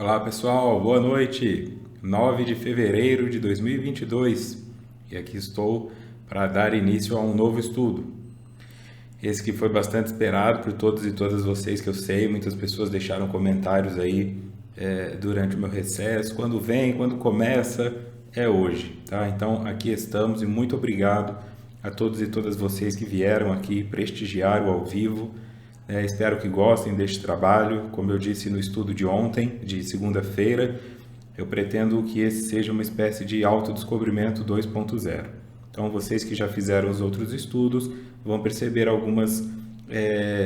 Olá pessoal, boa noite. 9 de fevereiro de 2022 e aqui estou para dar início a um novo estudo. Esse que foi bastante esperado por todos e todas vocês, que eu sei, muitas pessoas deixaram comentários aí durante o meu recesso. Quando vem, quando começa, é hoje, tá? Então aqui estamos e muito obrigado a todos e todas vocês que vieram aqui prestigiar o ao vivo. Espero que gostem deste trabalho. Como eu disse no estudo de ontem, de segunda-feira, eu pretendo que esse seja uma espécie de autodescobrimento 2.0. Então, vocês que já fizeram os outros estudos vão perceber algumas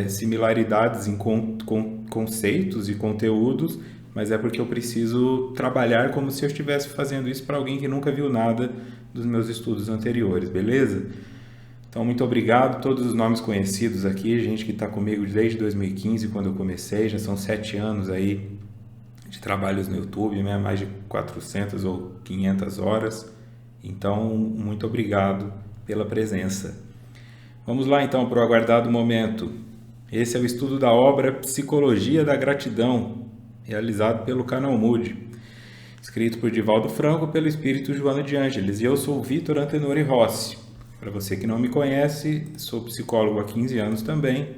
similaridades em conceitos e conteúdos, mas é porque eu preciso trabalhar como se eu estivesse fazendo isso para alguém que nunca viu nada dos meus estudos anteriores, beleza? Então, muito obrigado a todos os nomes conhecidos aqui, gente que está comigo desde 2015, quando eu comecei, já são 7 anos aí de trabalhos no YouTube, né? Mais de 400 ou 500 horas. Então, muito obrigado pela presença. Vamos lá então para o aguardado momento. Esse é o estudo da obra Psicologia da Gratidão, realizado pelo canal Mood, escrito por Divaldo Franco pelo espírito Joana de Ângeles, e eu sou o Vitor Antenori Rossi. Para você que não me conhece, sou psicólogo há 15 anos também,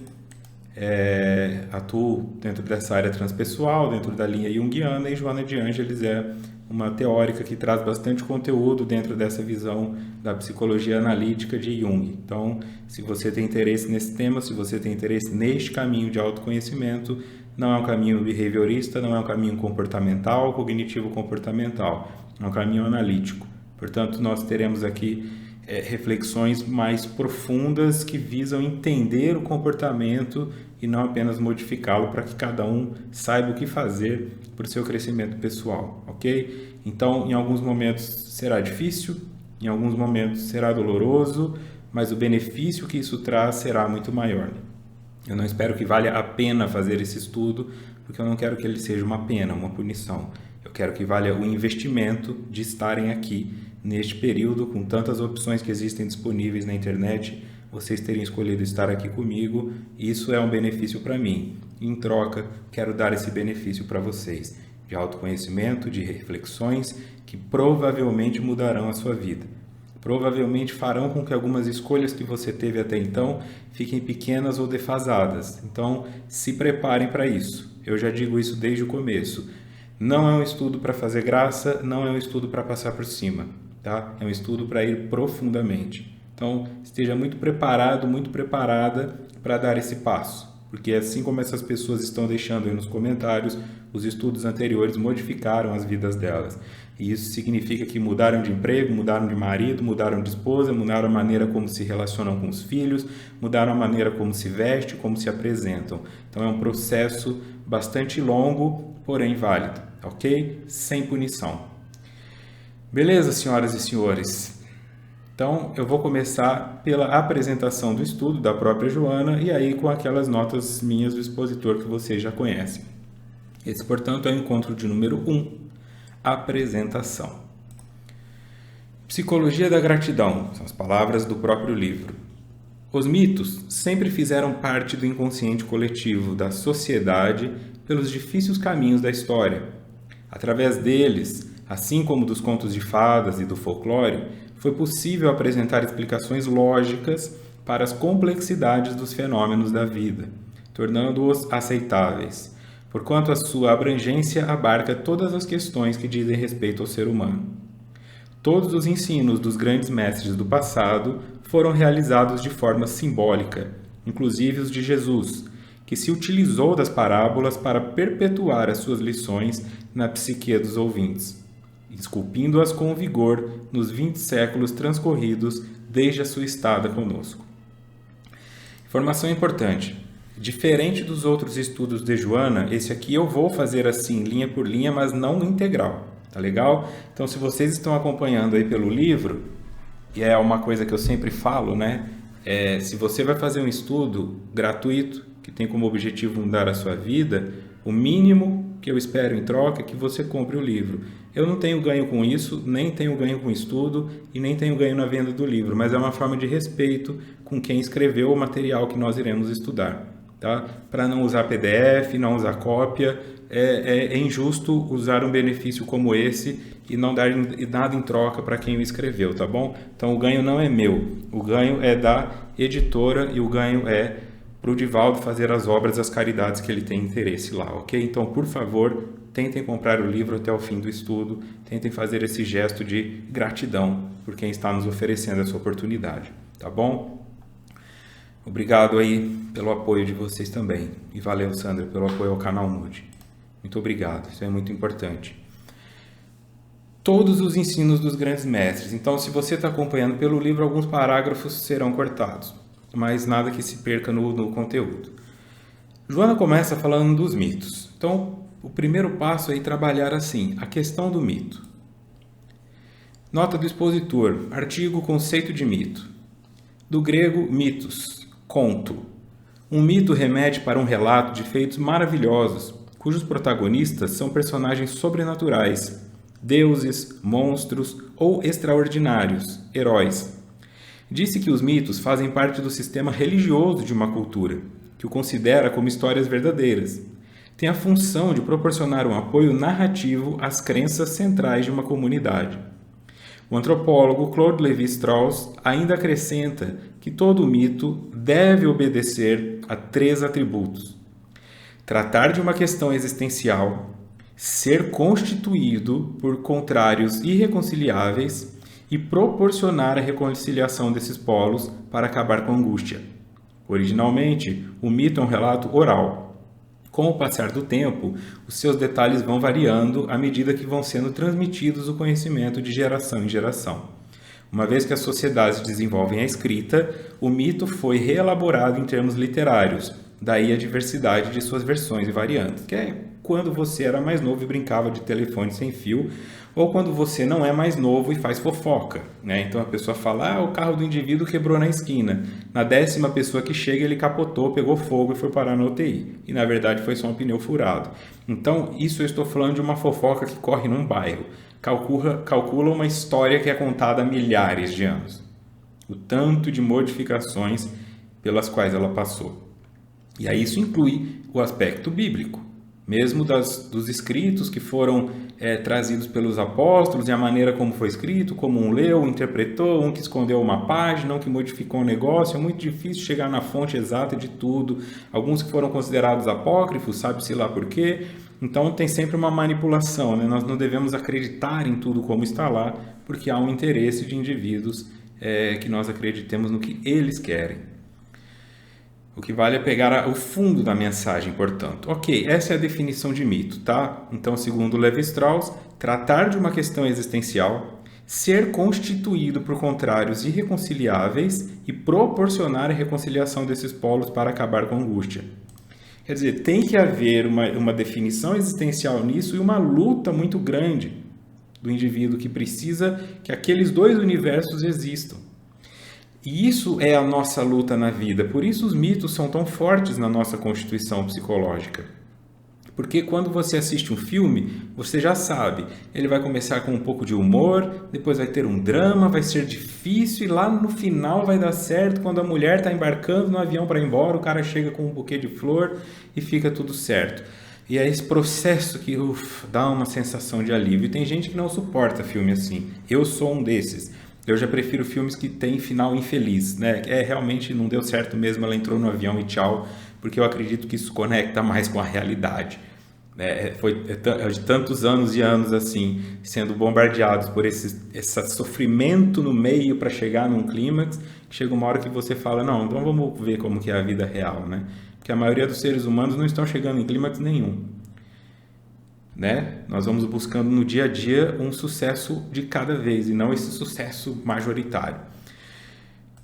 atuo dentro dessa área transpessoal, dentro da linha junguiana, e Joana de Ângeles é uma teórica que traz bastante conteúdo dentro dessa visão da psicologia analítica de Jung. Então, se você tem interesse nesse tema, se você tem interesse neste caminho de autoconhecimento, não é um caminho behaviorista, não é um caminho comportamental, cognitivo-comportamental, é um caminho analítico. Portanto, nós teremos aqui reflexões mais profundas que visam entender o comportamento e não apenas modificá-lo para que cada um saiba o que fazer para o seu crescimento pessoal, ok? Então, em alguns momentos será difícil, em alguns momentos será doloroso, mas o benefício que isso traz será muito maior. Eu não espero que valha a pena fazer esse estudo, porque eu não quero que ele seja uma pena, uma punição. Eu quero que valha o investimento de estarem aqui neste período, com tantas opções que existem disponíveis na internet, vocês terem escolhido estar aqui comigo, isso é um benefício para mim. Em troca, quero dar esse benefício para vocês, de autoconhecimento, de reflexões que provavelmente mudarão a sua vida. Provavelmente farão com que algumas escolhas que você teve até então fiquem pequenas ou defasadas. Então, se preparem para isso. Eu já digo isso desde o começo. Não é um estudo para fazer graça, não é um estudo para passar por cima. Tá? É um estudo para ir profundamente. Então, esteja muito preparado, muito preparada para dar esse passo. Porque assim como essas pessoas estão deixando aí nos comentários, os estudos anteriores modificaram as vidas delas. E isso significa que mudaram de emprego, mudaram de marido, mudaram de esposa, mudaram a maneira como se relacionam com os filhos, mudaram a maneira como se veste, como se apresentam. Então, é um processo bastante longo, porém válido, ok? Sem punição. Beleza, senhoras e senhores? Então, eu vou começar pela apresentação do estudo da própria Joana e aí com aquelas notas minhas do expositor que vocês já conhecem. Esse, portanto, é o encontro de número 1, apresentação. Psicologia da Gratidão, são as palavras do próprio livro. Os mitos sempre fizeram parte do inconsciente coletivo da sociedade pelos difíceis caminhos da história. Através deles, assim como dos contos de fadas e do folclore, foi possível apresentar explicações lógicas para as complexidades dos fenômenos da vida, tornando-os aceitáveis, porquanto a sua abrangência abarca todas as questões que dizem respeito ao ser humano. Todos os ensinos dos grandes mestres do passado foram realizados de forma simbólica, inclusive os de Jesus, que se utilizou das parábolas para perpetuar as suas lições na psique dos ouvintes, esculpindo-as com vigor nos 20 séculos transcorridos desde a sua estada conosco. Informação importante. Diferente dos outros estudos de Joana, esse aqui eu vou fazer assim, linha por linha, mas não integral. Tá legal? Então, se vocês estão acompanhando aí pelo livro, e é uma coisa que eu sempre falo, né? Se você vai fazer um estudo gratuito, que tem como objetivo mudar a sua vida, o mínimo que eu espero em troca é que você compre o livro. Eu não tenho ganho com isso, nem tenho ganho com o estudo e nem tenho ganho na venda do livro, mas é uma forma de respeito com quem escreveu o material que nós iremos estudar. Tá? Para não usar PDF, não usar cópia, é injusto usar um benefício como esse e não dar nada em troca para quem o escreveu, tá bom? Então o ganho não é meu, o ganho é da editora e o ganho é para o Divaldo fazer as obras, as caridades que ele tem interesse lá, ok? Então, por favor, tentem comprar o livro até o fim do estudo, tentem fazer esse gesto de gratidão por quem está nos oferecendo essa oportunidade, tá bom? Obrigado aí pelo apoio de vocês também. E valeu, Sandra, pelo apoio ao canal Mood. Muito obrigado, isso é muito importante. Todos os ensinos dos grandes mestres. Então, se você está acompanhando pelo livro, alguns parágrafos serão cortados, mas nada que se perca no conteúdo. Joana começa falando dos mitos. Então, o primeiro passo é trabalhar assim, a questão do mito. Nota do expositor, artigo conceito de mito. Do grego mitos, conto. Um mito remete para um relato de feitos maravilhosos, cujos protagonistas são personagens sobrenaturais, deuses, monstros ou extraordinários, heróis. Disse que os mitos fazem parte do sistema religioso de uma cultura, que o considera como histórias verdadeiras. Tem a função de proporcionar um apoio narrativo às crenças centrais de uma comunidade. O antropólogo Claude Lévi-Strauss ainda acrescenta que todo mito deve obedecer a 3 atributos: tratar de uma questão existencial, ser constituído por contrários irreconciliáveis e proporcionar a reconciliação desses polos para acabar com a angústia. Originalmente, o mito é um relato oral. Com o passar do tempo, os seus detalhes vão variando à medida que vão sendo transmitidos o conhecimento de geração em geração. Uma vez que as sociedades desenvolvem a escrita, o mito foi reelaborado em termos literários, daí a diversidade de suas versões e variantes, que é quando você era mais novo e brincava de telefone sem fio, ou quando você não é mais novo e faz fofoca, né? Então a pessoa fala, o carro do indivíduo quebrou na esquina. Na 10ª pessoa que chega, ele capotou, pegou fogo e foi parar na UTI. E na verdade foi só um pneu furado. Então isso eu estou falando de uma fofoca que corre num bairro. Calcula uma história que é contada há milhares de anos. O tanto de modificações pelas quais ela passou. E aí isso inclui o aspecto bíblico. Mesmo dos escritos que foram trazidos pelos apóstolos e a maneira como foi escrito, como um leu, interpretou, um que escondeu uma página, um que modificou um negócio. É muito difícil chegar na fonte exata de tudo. Alguns que foram considerados apócrifos, sabe-se lá por quê. Então tem sempre uma manipulação, né? Nós não devemos acreditar em tudo como está lá, porque há um interesse de indivíduos que nós acreditemos no que eles querem. O que vale é pegar o fundo da mensagem, portanto. Ok, essa é a definição de mito, tá? Então, segundo Lévi-Strauss, tratar de uma questão existencial, ser constituído por contrários irreconciliáveis e proporcionar a reconciliação desses polos para acabar com a angústia. Quer dizer, tem que haver uma definição existencial nisso e uma luta muito grande do indivíduo que precisa que aqueles 2 universos existam. E isso é a nossa luta na vida, por isso os mitos são tão fortes na nossa constituição psicológica. Porque quando você assiste um filme, você já sabe, ele vai começar com um pouco de humor, depois vai ter um drama, vai ser difícil e lá no final vai dar certo. Quando a mulher está embarcando no avião para ir embora, o cara chega com um buquê de flor e fica tudo certo. E é esse processo que dá uma sensação de alívio. E tem gente que não suporta filme assim. Eu sou um desses. Eu já prefiro filmes que têm final infeliz, né? Realmente não deu certo mesmo, ela entrou no avião e tchau, porque eu acredito que isso conecta mais com a realidade. Foi de tantos anos e anos assim, sendo bombardeados por esse sofrimento no meio para chegar num clímax, que chega uma hora que você fala, não, então vamos ver como que é a vida real, né? Porque a maioria dos seres humanos não estão chegando em clímax nenhum. Né? Nós vamos buscando no dia a dia um sucesso de cada vez e não esse sucesso majoritário.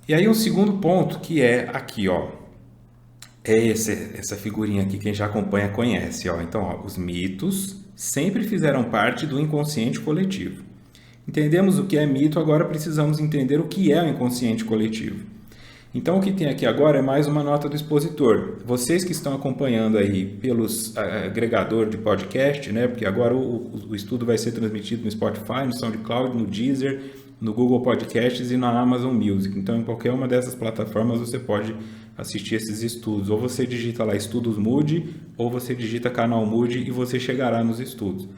E aí um segundo ponto que é aqui, essa figurinha aqui, quem já acompanha conhece, Então, os mitos sempre fizeram parte do inconsciente coletivo. Entendemos o que é mito, agora precisamos entender o que é o inconsciente coletivo. Então, o que tem aqui agora é mais uma nota do expositor. Vocês que estão acompanhando aí pelos agregador de podcast, né? Porque agora o estudo vai ser transmitido no Spotify, no SoundCloud, no Deezer, no Google Podcasts e na Amazon Music. Então, em qualquer uma dessas plataformas você pode assistir esses estudos. Ou você digita lá Estudos Moody, ou você digita Canal Moody e você chegará nos estudos.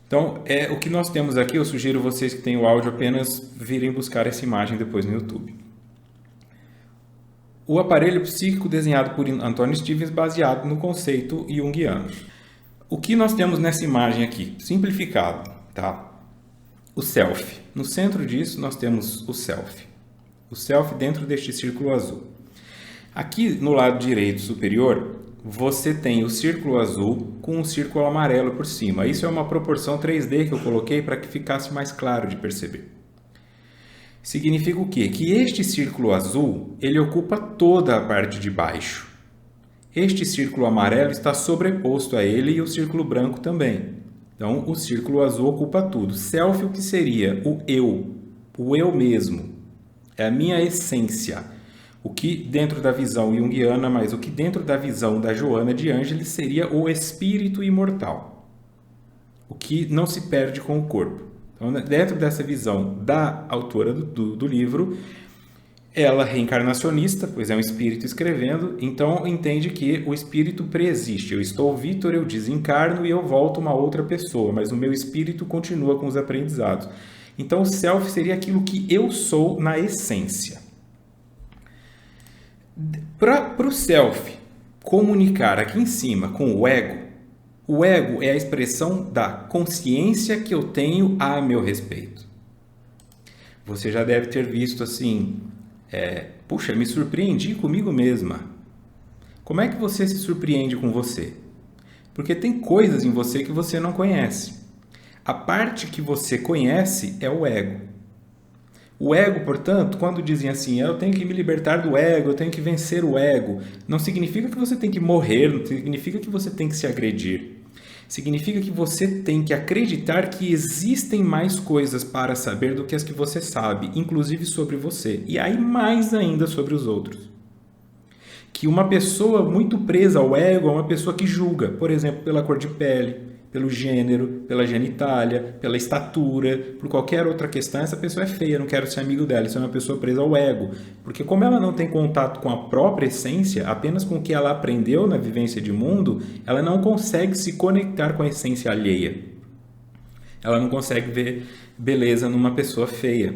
Então, o que nós temos aqui, eu sugiro vocês que têm o áudio apenas virem buscar essa imagem depois no YouTube. O aparelho psíquico desenhado por Anthony Stevens baseado no conceito junguiano. O que nós temos nessa imagem aqui? Simplificado, tá? O self. No centro disso nós temos o self. O self dentro deste círculo azul. Aqui no lado direito superior, você tem o círculo azul com um círculo amarelo por cima. Isso é uma proporção 3D que eu coloquei para que ficasse mais claro de perceber. Significa o quê? Que este círculo azul, ele ocupa toda a parte de baixo. Este círculo amarelo está sobreposto a ele e o círculo branco também. Então, o círculo azul ocupa tudo. Self, o que seria? O eu mesmo. É a minha essência. O que dentro da visão junguiana, mas o que dentro da visão da Joana de Ângeles seria o espírito imortal. O que não se perde com o corpo. Então, dentro dessa visão da autora do livro, ela é reencarnacionista, pois é um espírito escrevendo, então entende que o espírito preexiste. Eu estou Vitor, eu desencarno e eu volto uma outra pessoa, mas o meu espírito continua com os aprendizados. Então, o self seria aquilo que eu sou na essência. Para o self comunicar aqui em cima com o ego é a expressão da consciência que eu tenho a meu respeito. Você já deve ter visto assim, puxa, me surpreendi comigo mesma. Como é que você se surpreende com você? Porque tem coisas em você que você não conhece. A parte que você conhece é o ego. O ego, portanto, quando dizem assim, eu tenho que me libertar do ego, eu tenho que vencer o ego, não significa que você tem que morrer, não significa que você tem que se agredir. Significa que você tem que acreditar que existem mais coisas para saber do que as que você sabe, inclusive sobre você, e aí mais ainda sobre os outros. Que uma pessoa muito presa ao ego é uma pessoa que julga, por exemplo, pela cor de pele, pelo gênero, pela genitália, pela estatura, por qualquer outra questão, essa pessoa é feia, não quero ser amigo dela, isso é uma pessoa presa ao ego. Porque como ela não tem contato com a própria essência, apenas com o que ela aprendeu na vivência de mundo, ela não consegue se conectar com a essência alheia. Ela não consegue ver beleza numa pessoa feia.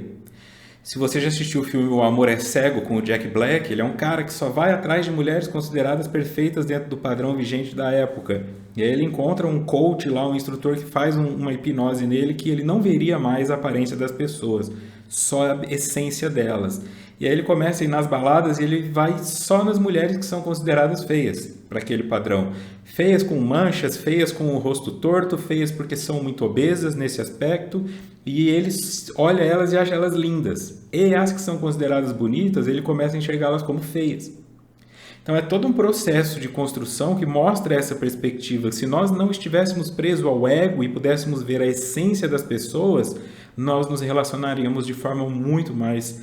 Se você já assistiu o filme O Amor é Cego, com o Jack Black, ele é um cara que só vai atrás de mulheres consideradas perfeitas dentro do padrão vigente da época. E aí ele encontra um coach lá, um instrutor que faz uma hipnose nele que ele não veria mais a aparência das pessoas, só a essência delas. E aí ele começa a ir nas baladas e ele vai só nas mulheres que são consideradas feias, para aquele padrão. Feias com manchas, feias com o rosto torto, feias porque são muito obesas nesse aspecto, e ele olha elas e acha elas lindas. E as que são consideradas bonitas, ele começa a enxergá-las como feias. Então é todo um processo de construção que mostra essa perspectiva. Se nós não estivéssemos presos ao ego e pudéssemos ver a essência das pessoas, nós nos relacionaríamos de forma muito mais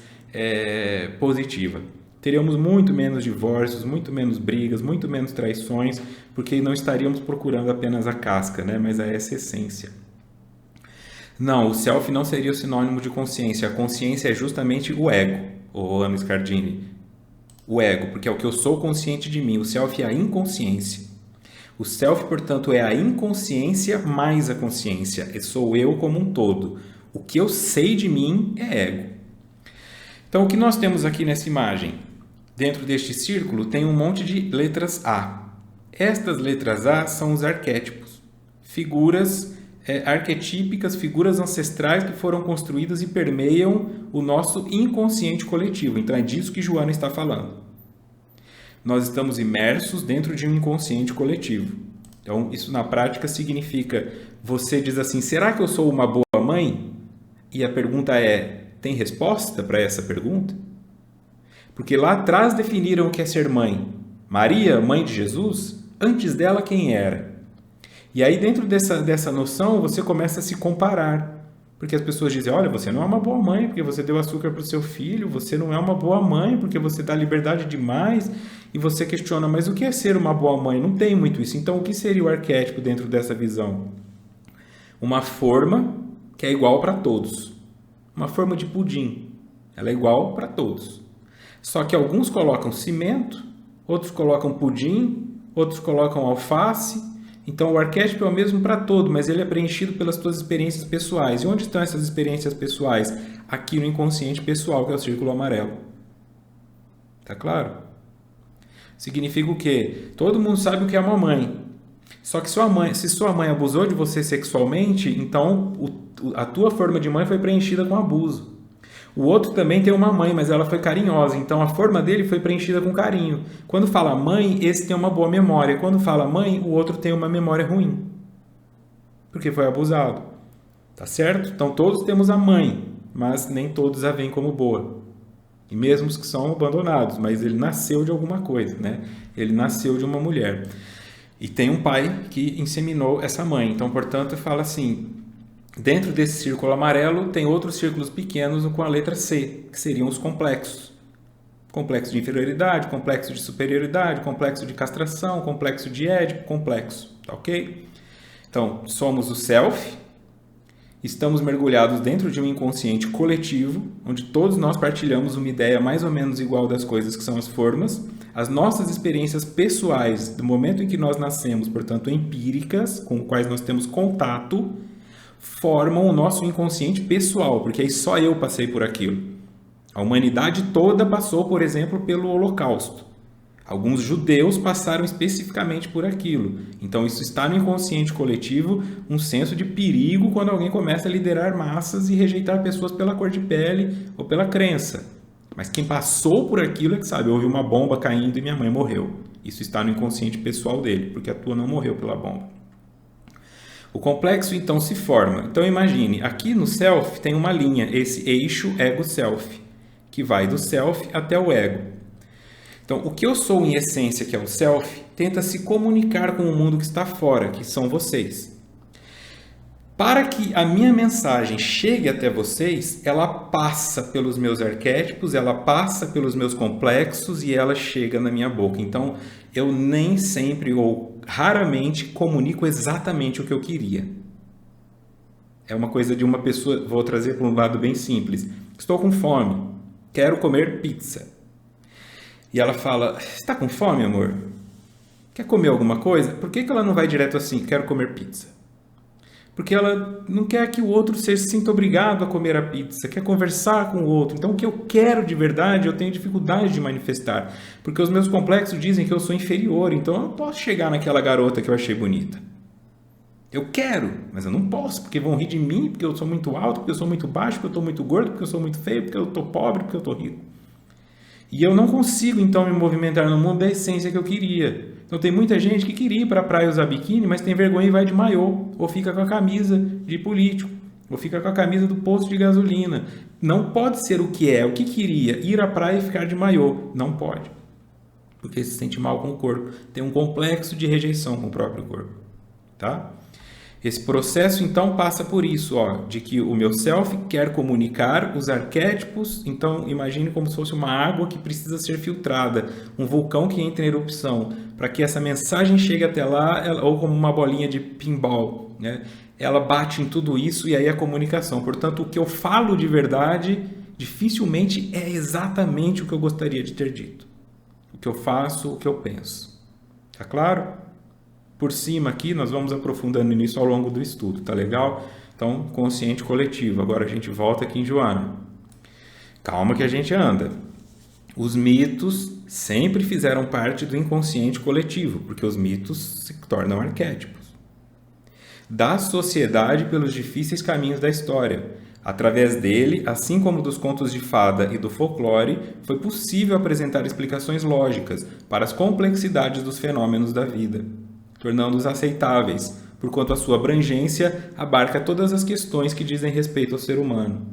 positiva. Teríamos muito menos divórcios, muito menos brigas, muito menos traições, porque não estaríamos procurando apenas a casca, né? Mas essa essência. Não, o self não seria o sinônimo de consciência. A consciência é justamente o ego, o Anno Scardini. O ego, porque é o que eu sou consciente de mim. O self é a inconsciência. O self, portanto, é a inconsciência mais a consciência. Sou eu como um todo. O que eu sei de mim é ego. Então, o que nós temos aqui nessa imagem? Dentro deste círculo tem um monte de letras A. Estas letras A são os arquétipos. Figuras arquetípicas, figuras ancestrais que foram construídas e permeiam o nosso inconsciente coletivo. Então, é disso que Joana está falando. Nós estamos imersos dentro de um inconsciente coletivo. Então, isso na prática significa, você diz assim, será que eu sou uma boa mãe? E a pergunta é, tem resposta para essa pergunta? Porque lá atrás definiram o que é ser mãe. Maria, mãe de Jesus, antes dela quem era? E aí dentro dessa noção você começa a se comparar. Porque as pessoas dizem, olha, você não é uma boa mãe porque você deu açúcar para o seu filho, você não é uma boa mãe porque você dá liberdade demais, e você questiona, mas o que é ser uma boa mãe? Não tem muito isso. Então o que seria o arquétipo dentro dessa visão? Uma forma que é igual para todos. Uma forma de pudim. Ela é igual para todos. Só que alguns colocam cimento, outros colocam pudim, outros colocam alface. Então o arquétipo é o mesmo para todo, mas ele é preenchido pelas tuas experiências pessoais. E onde estão essas experiências pessoais? Aqui no inconsciente pessoal, que é o círculo amarelo. Tá claro? Significa o quê? Todo mundo sabe o que é uma mãe. Só que se sua mãe abusou de você sexualmente, então a tua forma de mãe foi preenchida com abuso. O outro também tem uma mãe, mas ela foi carinhosa, então a forma dele foi preenchida com carinho. Quando fala mãe, esse tem uma boa memória. Quando fala mãe, o outro tem uma memória ruim. Porque foi abusado. Tá certo? Então todos temos a mãe, mas nem todos a veem como boa. E mesmo os que são abandonados, mas ele nasceu de alguma coisa, né? Ele nasceu de uma mulher. E tem um pai que inseminou essa mãe. Então, portanto, fala assim, dentro desse círculo amarelo tem outros círculos pequenos com a letra C, que seriam os complexos. Complexo de inferioridade, complexo de superioridade, complexo de castração, complexo de Édipo, complexo, tá ok? Então, somos o self, estamos mergulhados dentro de um inconsciente coletivo, onde todos nós partilhamos uma ideia mais ou menos igual das coisas que são as formas. As nossas experiências pessoais, do momento em que nós nascemos, portanto empíricas, com as quais nós temos contato, formam o nosso inconsciente pessoal, porque aí só eu passei por aquilo. A humanidade toda passou, por exemplo, pelo Holocausto. Alguns judeus passaram especificamente por aquilo. Então isso está no inconsciente coletivo, um senso de perigo quando alguém começa a liderar massas e rejeitar pessoas pela cor de pele ou pela crença. Mas quem passou por aquilo é que sabe, houve uma bomba caindo e minha mãe morreu. Isso está no inconsciente pessoal dele, porque a tua não morreu pela bomba. O complexo então se forma. Então imagine, aqui no self tem uma linha, esse eixo ego-self, que vai do self até o ego. Então o que eu sou em essência, que é o self, tenta se comunicar com o mundo que está fora, que são vocês. Para que a minha mensagem chegue até vocês, ela passa pelos meus arquétipos, ela passa pelos meus complexos e ela chega na minha boca. Então, eu nem sempre ou raramente comunico exatamente o que eu queria. É uma coisa de uma pessoa, vou trazer para um lado bem simples. Estou com fome, quero comer pizza. E ela fala, está com fome, amor? Quer comer alguma coisa? Por que ela não vai direto assim, quero comer pizza? Porque ela não quer que o outro se sinta obrigado a comer a pizza, quer conversar com o outro. Então, o que eu quero de verdade, eu tenho dificuldade de manifestar. Porque os meus complexos dizem que eu sou inferior, então eu não posso chegar naquela garota que eu achei bonita. Eu quero, mas eu não posso, porque vão rir de mim, porque eu sou muito alto, porque eu sou muito baixo, porque eu estou muito gordo, porque eu sou muito feio, porque eu estou pobre, porque eu estou rico. E eu não consigo, então, me movimentar no mundo da essência que eu queria. Então, tem muita gente que queria ir para a praia usar biquíni, mas tem vergonha e vai de maiô, ou fica com a camisa de político, ou fica com a camisa do posto de gasolina. Não pode ser o que é, o que queria, ir à praia e ficar de maiô. Não pode. Porque se sente mal com o corpo. Tem um complexo de rejeição com o próprio corpo. Tá? Esse processo, então, passa por isso, ó, de que o meu self quer comunicar os arquétipos. Então, imagine como se fosse uma água que precisa ser filtrada, um vulcão que entra em erupção, para que essa mensagem chegue até lá, ou como uma bolinha de pinball, né? Ela bate em tudo isso e aí a comunicação. Portanto, o que eu falo de verdade, dificilmente é exatamente o que eu gostaria de ter dito. O que eu faço, o que eu penso. Tá claro? Por cima aqui, nós vamos aprofundando nisso ao longo do estudo, tá legal? Então, consciente coletivo. Agora a gente volta aqui em Joana. Calma que a gente anda. Os mitos sempre fizeram parte do inconsciente coletivo, porque os mitos se tornam arquétipos. Da sociedade pelos difíceis caminhos da história. Através dele, assim como dos contos de fada e do folclore, foi possível apresentar explicações lógicas para as complexidades dos fenômenos da vida, tornando-os aceitáveis, porquanto a sua abrangência abarca todas as questões que dizem respeito ao ser humano.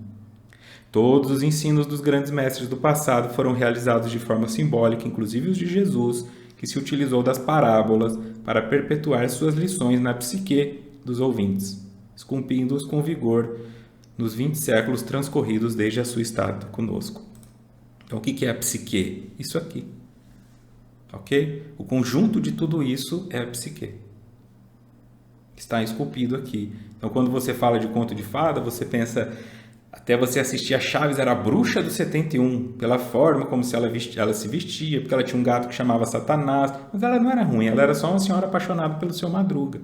Todos os ensinos dos grandes mestres do passado foram realizados de forma simbólica, inclusive os de Jesus, que se utilizou das parábolas para perpetuar suas lições na psique dos ouvintes, esculpindo-os com vigor nos 20 séculos transcorridos desde a sua estada conosco. Então, o que é a psique? Isso aqui. Ok? O conjunto de tudo isso é a psique. Está esculpido aqui. Então, quando você fala de conto de fada, você pensa Até você assistir a Chaves, era a bruxa do 71, pela forma como ela se vestia, porque ela tinha um gato que chamava Satanás, mas ela não era ruim, ela era só uma senhora apaixonada pelo seu Madruga,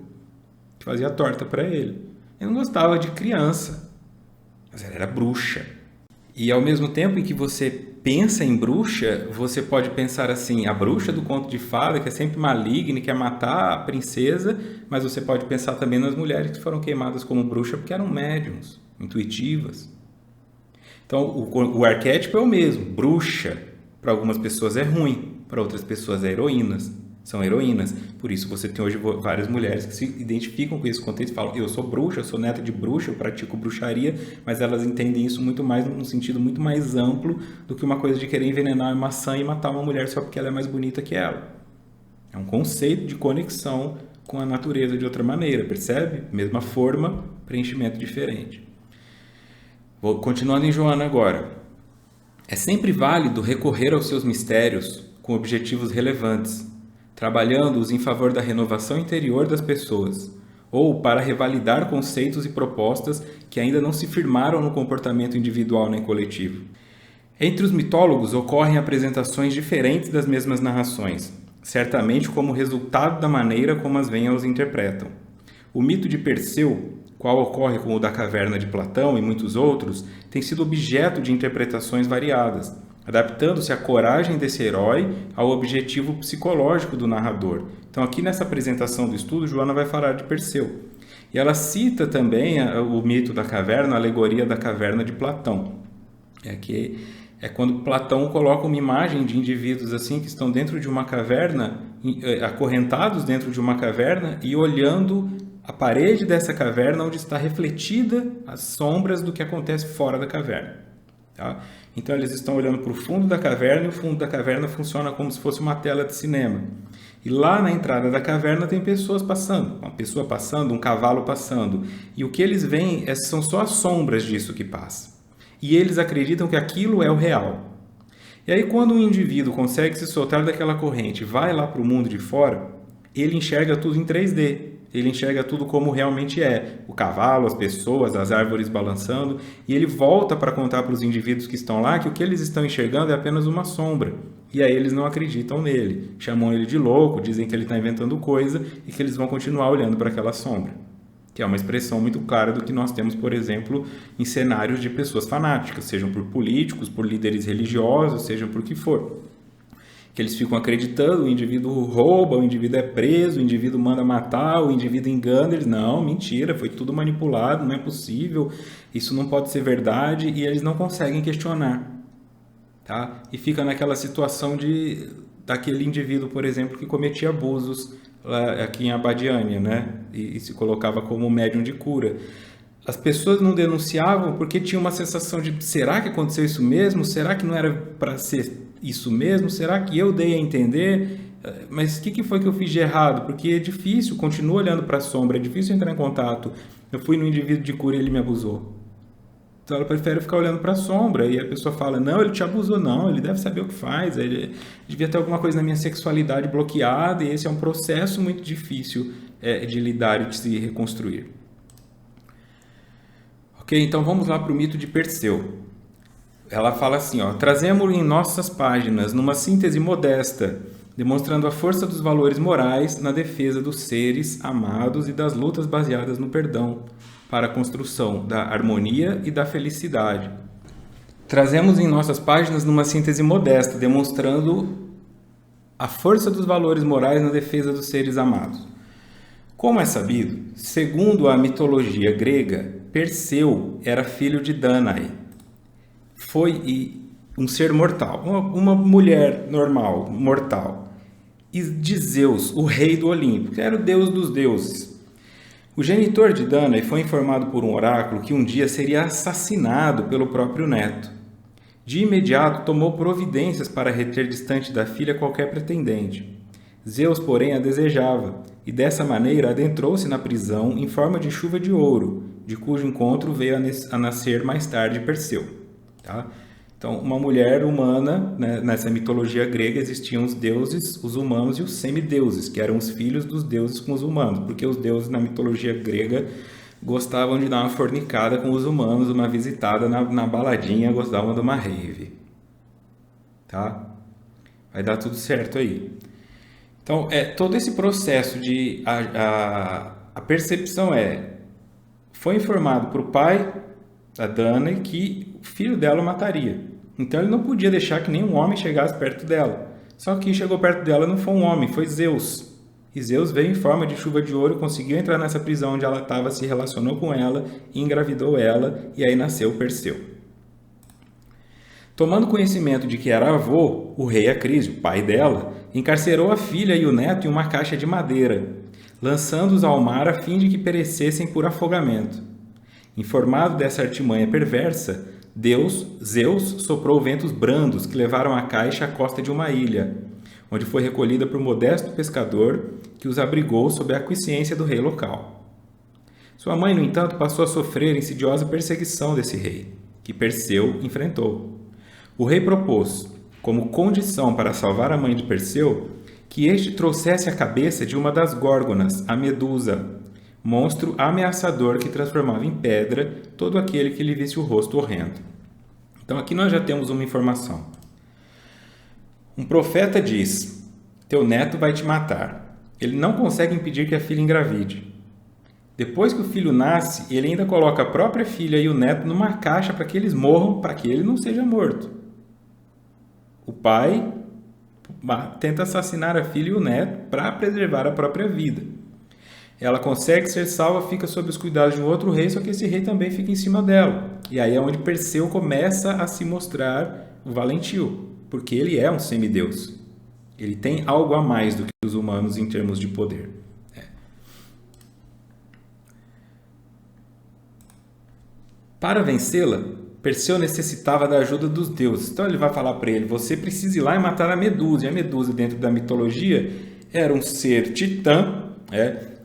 que fazia torta para ele. Ele não gostava de criança, mas ela era bruxa. E ao mesmo tempo em que você pensa em bruxa, você pode pensar assim, a bruxa do conto de fada, que é sempre maligna e quer matar a princesa, mas você pode pensar também nas mulheres que foram queimadas como bruxa porque eram médiums, intuitivas. Então, o arquétipo é o mesmo, bruxa. Para algumas pessoas é ruim, para outras pessoas é heroínas. São heroínas. Por isso você tem hoje várias mulheres que se identificam com esse contexto e falam, eu sou bruxa, eu sou neta de bruxa, eu pratico bruxaria, mas elas entendem isso muito mais num sentido muito mais amplo do que uma coisa de querer envenenar uma maçã e matar uma mulher só porque ela é mais bonita que ela. É um conceito de conexão com a natureza de outra maneira, percebe? Mesma forma, preenchimento diferente. Vou continuando em Joana agora. É sempre válido recorrer aos seus mistérios com objetivos relevantes, trabalhando-os em favor da renovação interior das pessoas, ou para revalidar conceitos e propostas que ainda não se firmaram no comportamento individual nem coletivo. Entre os mitólogos ocorrem apresentações diferentes das mesmas narrações, certamente como resultado da maneira como as venham os interpretam. O mito de Perseu, qual ocorre com o da caverna de Platão e muitos outros, tem sido objeto de interpretações variadas, adaptando-se a coragem desse herói ao objetivo psicológico do narrador. Então, aqui nessa apresentação do estudo, Joana vai falar de Perseu. E ela cita também o mito da caverna, a alegoria da caverna de Platão. É quando Platão coloca uma imagem de indivíduos assim que estão dentro de uma caverna, acorrentados dentro de uma caverna e olhando a parede dessa caverna onde está refletida as sombras do que acontece fora da caverna. Tá? Então eles estão olhando para o fundo da caverna e o fundo da caverna funciona como se fosse uma tela de cinema. E lá na entrada da caverna tem pessoas passando, uma pessoa passando, um cavalo passando. E o que eles veem são só as sombras disso que passa. E eles acreditam que aquilo é o real. E aí quando um indivíduo consegue se soltar daquela corrente e vai lá para o mundo de fora, ele enxerga tudo em 3D. Ele enxerga tudo como realmente é. O cavalo, as pessoas, as árvores balançando. E ele volta para contar para os indivíduos que estão lá que o que eles estão enxergando é apenas uma sombra. E aí eles não acreditam nele. Chamam ele de louco, dizem que ele está inventando coisa e que eles vão continuar olhando para aquela sombra. Que é uma expressão muito clara do que nós temos, por exemplo, em cenários de pessoas fanáticas, sejam por políticos, por líderes religiosos, sejam por que for. Que eles ficam acreditando, o indivíduo rouba, o indivíduo é preso, o indivíduo manda matar, o indivíduo engana. Eles, não, mentira, foi tudo manipulado, não é possível, isso não pode ser verdade, e eles não conseguem questionar. Tá? E fica naquela situação daquele indivíduo, por exemplo, que cometia abusos lá, aqui em Abadiânia, né? E se colocava como médium de cura. As pessoas não denunciavam porque tinham uma sensação de, será que aconteceu isso mesmo? Será que não era para ser isso mesmo? Será que eu dei a entender? Mas o que foi que eu fiz de errado? Porque é difícil, continuo olhando para a sombra, é difícil entrar em contato. Eu fui no indivíduo de cura e ele me abusou. Então ela prefere ficar olhando para a sombra e a pessoa fala, não, ele te abusou, não, ele deve saber o que faz, ele devia ter alguma coisa na minha sexualidade bloqueada e esse é um processo muito difícil de lidar e de se reconstruir. Ok, então vamos lá para o mito de Perseu. Ela fala assim, trazemos-lo em nossas páginas, numa síntese modesta, demonstrando a força dos valores morais na defesa dos seres amados e das lutas baseadas no perdão, para a construção da harmonia e da felicidade. Trazemos em nossas páginas numa síntese modesta, demonstrando a força dos valores morais na defesa dos seres amados. Como é sabido, segundo a mitologia grega, Perseu era filho de Danae. Foi um ser mortal, uma mulher normal, mortal. E de Zeus, o rei do Olimpo, que era o deus dos deuses. O genitor de Danae foi informado por um oráculo que um dia seria assassinado pelo próprio neto. De imediato, tomou providências para reter distante da filha qualquer pretendente. Zeus, porém, a desejava, e dessa maneira adentrou-se na prisão em forma de chuva de ouro, de cujo encontro veio a nascer mais tarde Perseu. Tá? Então, uma mulher humana, né, nessa mitologia grega existiam os deuses, os humanos e os semideuses, que eram os filhos dos deuses com os humanos, porque os deuses na mitologia grega gostavam de dar uma fornicada com os humanos, uma visitada na baladinha, gostavam de uma rave. Tá? Vai dar tudo certo aí. Então, todo esse processo de... A percepção foi informado para o pai da Dana que o filho dela o mataria. Então, ele não podia deixar que nenhum homem chegasse perto dela. Só que quem chegou perto dela não foi um homem, foi Zeus. E Zeus veio em forma de chuva de ouro, conseguiu entrar nessa prisão onde ela estava, se relacionou com ela, engravidou ela, e aí nasceu Perseu. Tomando conhecimento de que era avô, o rei Acrísio, pai dela, encarcerou a filha e o neto em uma caixa de madeira, lançando-os ao mar a fim de que perecessem por afogamento. Informado dessa artimanha perversa, Zeus soprou ventos brandos que levaram a caixa à costa de uma ilha, onde foi recolhida por um modesto pescador que os abrigou sob a aquiescência do rei local. Sua mãe, no entanto, passou a sofrer insidiosa perseguição desse rei, que Perseu enfrentou. O rei propôs, como condição para salvar a mãe de Perseu, que este trouxesse a cabeça de uma das górgonas, a Medusa, monstro ameaçador que transformava em pedra todo aquele que lhe visse o rosto horrendo. Então aqui nós já temos uma informação. Um profeta diz: teu neto vai te matar. Ele não consegue impedir que a filha engravide. Depois que o filho nasce, ele ainda coloca a própria filha e o neto numa caixa para que eles morram, para que ele não seja morto. O pai tenta assassinar a filha e o neto para preservar a própria vida. Ela consegue ser salva, fica sob os cuidados de um outro rei, só que esse rei também fica em cima dela. E aí é onde Perseu começa a se mostrar o valentio, porque ele é um semideus. Ele tem algo a mais do que os humanos em termos de poder. Para vencê-la, Perseu necessitava da ajuda dos deuses. Então ele vai falar para ele: você precisa ir lá e matar a Medusa. E a Medusa, dentro da mitologia, era um ser titã,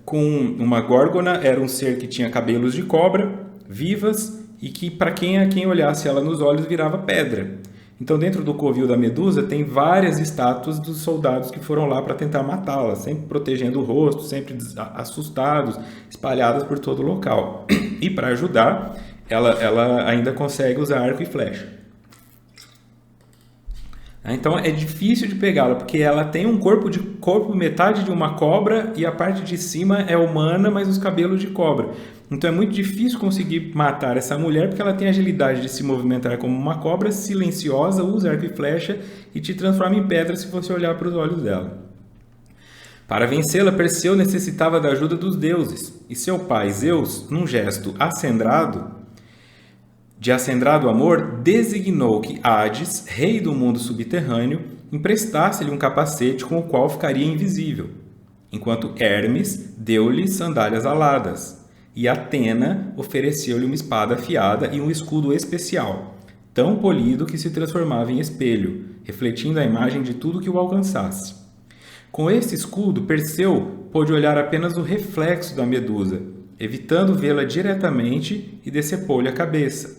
com uma górgona, era um ser que tinha cabelos de cobra, vivas, e que para quem olhasse ela nos olhos virava pedra. Então, dentro do covil da Medusa, tem várias estátuas dos soldados que foram lá para tentar matá-la, sempre protegendo o rosto, sempre assustados, espalhadas por todo o local. E para ajudar, ela ainda consegue usar arco e flecha. Então é difícil de pegá-la, porque ela tem um corpo metade de uma cobra e a parte de cima é humana, mas os cabelos de cobra. Então é muito difícil conseguir matar essa mulher, porque ela tem a agilidade de se movimentar como uma cobra, silenciosa, usa arco e flecha e te transforma em pedra se você olhar para os olhos dela. Para vencê-la, Perseu necessitava da ajuda dos deuses, e seu pai Zeus, num gesto de acendrado amor, designou que Hades, rei do mundo subterrâneo, emprestasse-lhe um capacete com o qual ficaria invisível, enquanto Hermes deu-lhe sandálias aladas, e Atena ofereceu-lhe uma espada afiada e um escudo especial, tão polido que se transformava em espelho, refletindo a imagem de tudo que o alcançasse. Com esse escudo, Perseu pôde olhar apenas o reflexo da Medusa, evitando vê-la diretamente, e decepou-lhe a cabeça.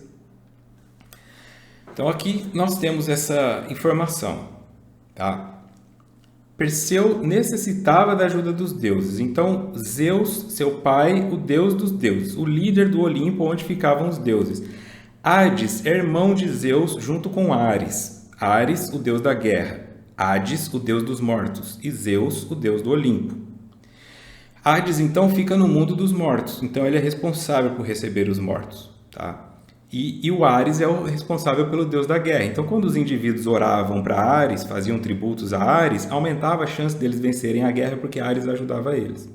Então aqui nós temos essa informação, tá? Perseu necessitava da ajuda dos deuses. Então Zeus, seu pai, o deus dos deuses, o líder do Olimpo onde ficavam os deuses. Hades é irmão de Zeus junto com Ares. Ares, o deus da guerra. Hades, o deus dos mortos. E Zeus, o deus do Olimpo. Hades então fica no mundo dos mortos. Então ele é responsável por receber os mortos, tá? E o Ares é o responsável pelo deus da guerra. Então, quando os indivíduos oravam para Ares, faziam tributos a Ares, aumentava a chance deles vencerem a guerra porque Ares ajudava eles.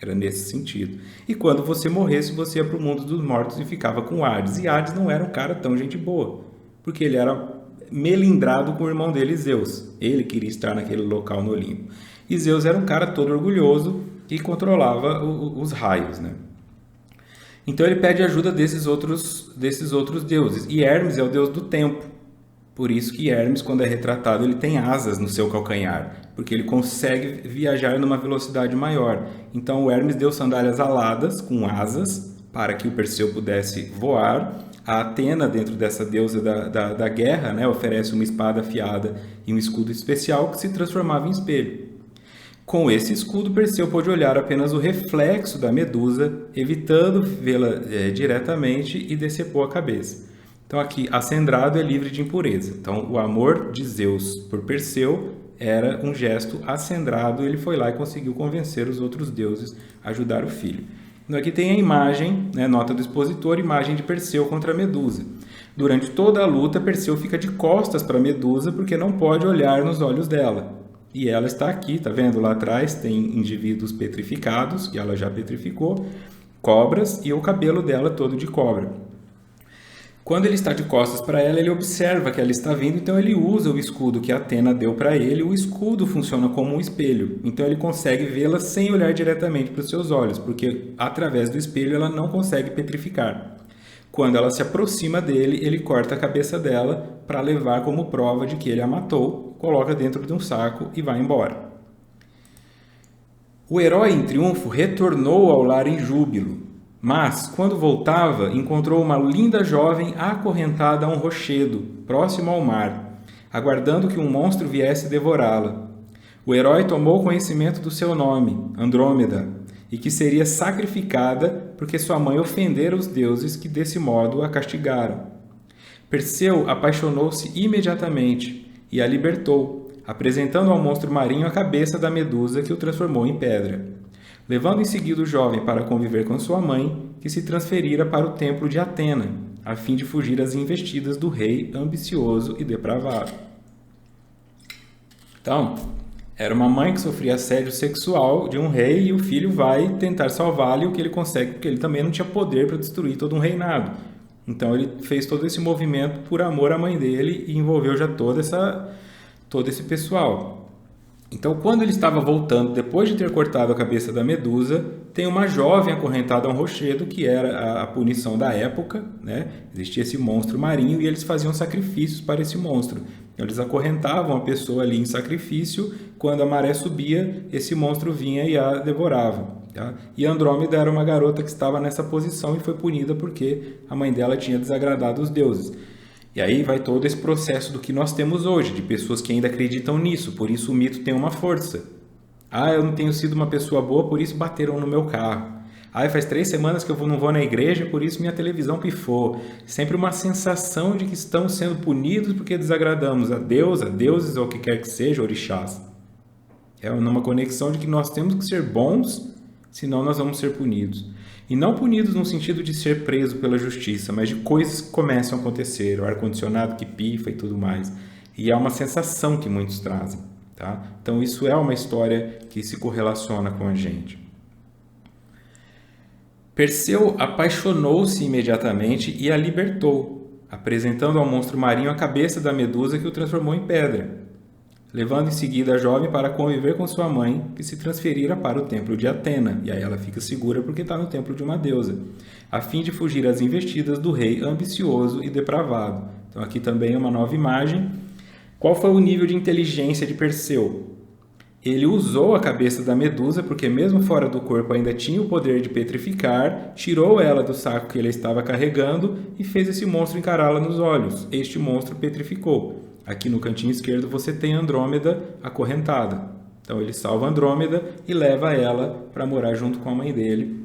Era nesse sentido. E quando você morresse, você ia para o mundo dos mortos e ficava com Hades. E Hades não era um cara tão gente boa, porque ele era melindrado com o irmão dele, Zeus. Ele queria estar naquele local no Olimpo. E Zeus era um cara todo orgulhoso e controlava os raios, né? Então ele pede ajuda desses outros deuses. E Hermes é o deus do tempo. Por isso que Hermes, quando é retratado, ele tem asas no seu calcanhar, porque ele consegue viajar numa velocidade maior. Então o Hermes deu sandálias aladas com asas para que o Perseu pudesse voar. A Atena, dentro dessa deusa da guerra, né, oferece uma espada afiada e um escudo especial que se transformava em espelho. Com esse escudo, Perseu pôde olhar apenas o reflexo da Medusa evitando vê-la diretamente, e decepou a cabeça. Então aqui, acendrado é livre de impureza. Então o amor de Zeus por Perseu era um gesto acendrado, ele foi lá e conseguiu convencer os outros deuses a ajudar o filho. Então aqui tem a imagem, né, nota do expositor, imagem de Perseu contra Medusa. Durante toda a luta, Perseu fica de costas para Medusa porque não pode olhar nos olhos dela. E ela está aqui, tá vendo? Lá atrás tem indivíduos petrificados, que ela já petrificou, cobras, e o cabelo dela todo de cobra. Quando ele está de costas para ela, ele observa que ela está vindo, então ele usa o escudo que Atena deu para ele. O escudo funciona como um espelho, então ele consegue vê-la sem olhar diretamente para os seus olhos, porque através do espelho ela não consegue petrificar. Quando ela se aproxima dele, ele corta a cabeça dela para levar como prova de que ele a matou, coloca dentro de um saco e vai embora. O herói em triunfo retornou ao lar em júbilo. Mas, quando voltava, encontrou uma linda jovem acorrentada a um rochedo, próximo ao mar, aguardando que um monstro viesse devorá-la. O herói tomou conhecimento do seu nome, Andrômeda, e que seria sacrificada porque sua mãe ofendera os deuses que desse modo a castigaram. Perseu apaixonou-se imediatamente e a libertou, apresentando ao monstro marinho a cabeça da Medusa que o transformou em pedra, levando em seguida o jovem para conviver com sua mãe, que se transferira para o templo de Atena, a fim de fugir às investidas do rei ambicioso e depravado. Então, era uma mãe que sofria assédio sexual de um rei e o filho vai tentar salvá-lo, e o que ele consegue, porque ele também não tinha poder para destruir todo um reinado. Então ele fez todo esse movimento por amor à mãe dele e envolveu já todo esse pessoal. Então, quando ele estava voltando, depois de ter cortado a cabeça da Medusa, tem uma jovem acorrentada a um rochedo, que era a punição da época, né? Existia esse monstro marinho e eles faziam sacrifícios para esse monstro. Eles acorrentavam a pessoa ali em sacrifício, quando a maré subia, esse monstro vinha e a devorava. Tá? E Andrômeda era uma garota que estava nessa posição e foi punida porque a mãe dela tinha desagradado os deuses. E aí vai todo esse processo do que nós temos hoje, de pessoas que ainda acreditam nisso, por isso o mito tem uma força. Eu não tenho sido uma pessoa boa, por isso bateram no meu carro. Faz 3 semanas que eu não vou na igreja, por isso minha televisão pifou. Sempre uma sensação de que estamos sendo punidos porque desagradamos a Deus, a deuses ou o que quer que seja, orixás. É uma conexão de que nós temos que ser bons, senão nós vamos ser punidos. E não punidos no sentido de ser preso pela justiça, mas de coisas que começam a acontecer, o ar-condicionado que pifa e tudo mais. E é uma sensação que muitos trazem. Tá? Então isso é uma história que se correlaciona com a gente. Perseu apaixonou-se imediatamente e a libertou, apresentando ao monstro marinho a cabeça da Medusa que o transformou em pedra, levando em seguida a jovem para conviver com sua mãe, que se transferira para o templo de Atena, e aí ela fica segura porque está no templo de uma deusa, a fim de fugir às investidas do rei ambicioso e depravado. Então aqui também é uma nova imagem. Qual foi o nível de inteligência de Perseu? Ele usou a cabeça da Medusa, porque mesmo fora do corpo ainda tinha o poder de petrificar, tirou ela do saco que ele estava carregando e fez esse monstro encará-la nos olhos. Este monstro petrificou. Aqui no cantinho esquerdo você tem Andrômeda acorrentada. Então ele salva Andrômeda e leva ela para morar junto com a mãe dele,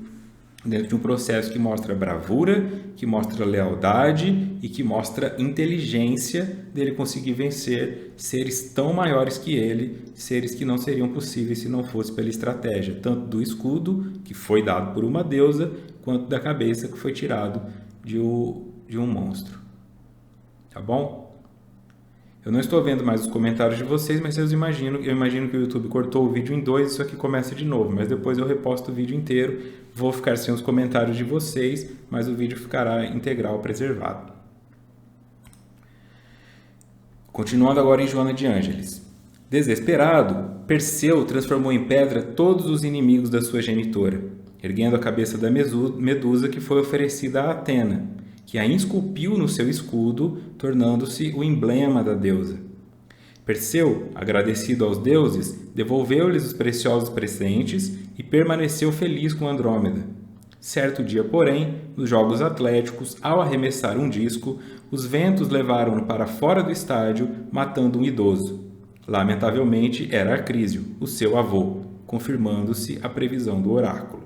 dentro de um processo que mostra bravura, que mostra lealdade e que mostra inteligência dele conseguir vencer seres tão maiores que ele, seres que não seriam possíveis se não fosse pela estratégia, tanto do escudo, que foi dado por uma deusa, quanto da cabeça, que foi tirado de um monstro. Tá bom? Eu não estou vendo mais os comentários de vocês, mas eu imagino que o YouTube cortou o vídeo em 2 e isso aqui começa de novo, mas depois eu reposto o vídeo inteiro, vou ficar sem os comentários de vocês, mas o vídeo ficará integral, preservado. Continuando agora em Joana de Ângeles. Desesperado, Perseu transformou em pedra todos os inimigos da sua genitora, erguendo a cabeça da Medusa que foi oferecida a Atena, que a esculpiu no seu escudo, tornando-se o emblema da deusa. Perseu, agradecido aos deuses, devolveu-lhes os preciosos presentes e permaneceu feliz com Andrômeda. Certo dia, porém, nos Jogos Atléticos, ao arremessar um disco, os ventos levaram-no para fora do estádio, matando um idoso. Lamentavelmente, era Acrísio, o seu avô, confirmando-se a previsão do oráculo.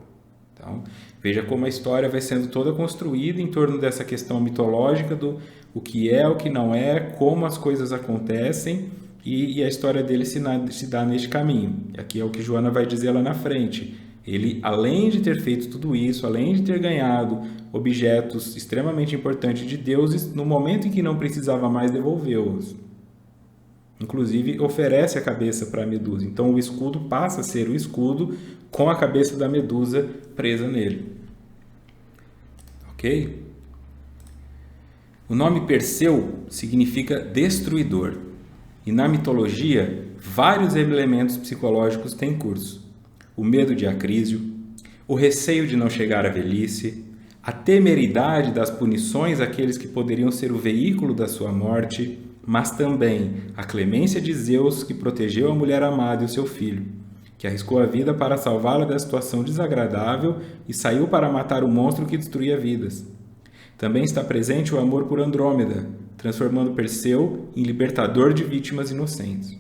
Então, Veja como a história vai sendo toda construída em torno dessa questão mitológica do o que é, o que não é, como as coisas acontecem, e a história dele se dá neste caminho. E aqui é o que Joana vai dizer lá na frente. Ele, além de ter feito tudo isso, além de ter ganhado objetos extremamente importantes de deuses, no momento em que não precisava mais, devolveu-os. Inclusive, oferece a cabeça para a Medusa. Então, o escudo passa a ser o escudo com a cabeça da Medusa presa nele. Ok? O nome Perseu significa destruidor. E na mitologia, vários elementos psicológicos têm curso. O medo de Acrísio, o receio de não chegar à velhice, a temeridade das punições àqueles que poderiam ser o veículo da sua morte, mas também a clemência de Zeus, que protegeu a mulher amada e o seu filho, que arriscou a vida para salvá-la da situação desagradável e saiu para matar o monstro que destruía vidas. Também está presente o amor por Andrômeda, transformando Perseu em libertador de vítimas inocentes.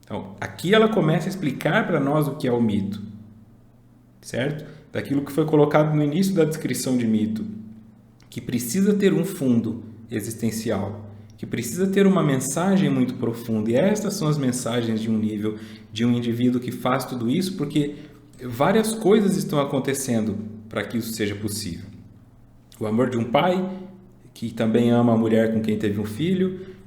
Então, aqui ela começa a explicar para nós o que é o mito, certo? Daquilo que foi colocado no início da descrição de mito, que precisa ter um fundo existencial, que precisa ter uma mensagem muito profunda. E estas são as mensagens de um nível, de um indivíduo que faz tudo isso, porque várias coisas estão acontecendo para que isso seja possível. O amor de um pai, que também ama a mulher com quem teve um filho,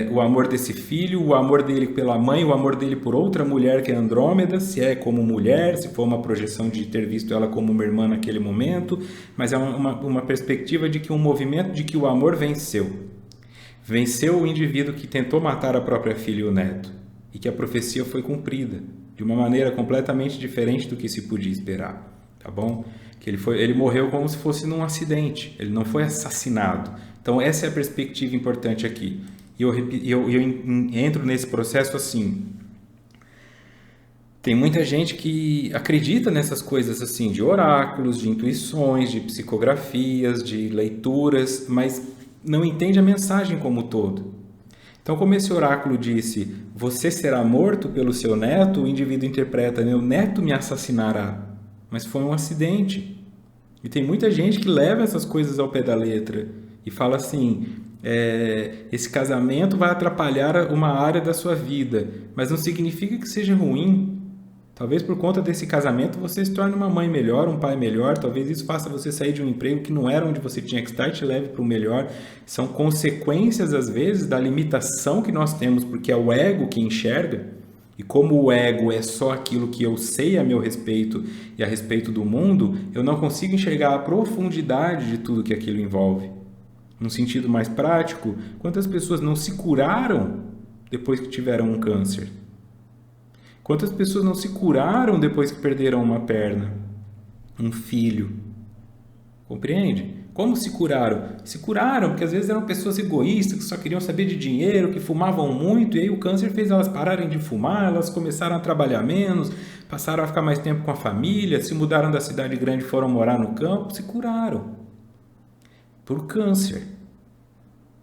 o amor desse filho, o amor dele pela mãe, o amor dele por outra mulher que é Andrômeda, se é como mulher, se for uma projeção de ter visto ela como uma irmã naquele momento, mas é uma perspectiva de que um movimento de que o amor venceu. Venceu o indivíduo que tentou matar a própria filha e o neto, e que a profecia foi cumprida de uma maneira completamente diferente do que se podia esperar, tá bom? Que ele morreu como se fosse num acidente, ele não foi assassinado. Então essa é a perspectiva importante aqui. E eu entro nesse processo assim. Tem muita gente que acredita nessas coisas assim, de oráculos, de intuições, de psicografias, de leituras, mas não entende a mensagem como um todo. Então, como esse oráculo disse, você será morto pelo seu neto, o indivíduo interpreta, meu neto me assassinará. Mas foi um acidente. E tem muita gente que leva essas coisas ao pé da letra e fala assim, esse casamento vai atrapalhar uma área da sua vida, mas não significa que seja ruim. Talvez por conta desse casamento você se torne uma mãe melhor, um pai melhor, talvez isso faça você sair de um emprego que não era onde você tinha que estar e te leve para o melhor. São consequências, às vezes, da limitação que nós temos, porque é o ego que enxerga. E como o ego é só aquilo que eu sei a meu respeito e a respeito do mundo, eu não consigo enxergar a profundidade de tudo que aquilo envolve. Num sentido mais prático, quantas pessoas não se curaram depois que tiveram um câncer? Quantas pessoas não se curaram depois que perderam uma perna, um filho? Compreende? Como se curaram? Se curaram porque às vezes eram pessoas egoístas que só queriam saber de dinheiro, que fumavam muito, e aí o câncer fez elas pararem de fumar, elas começaram a trabalhar menos, passaram a ficar mais tempo com a família, se mudaram da cidade grande e foram morar no campo, se curaram por câncer.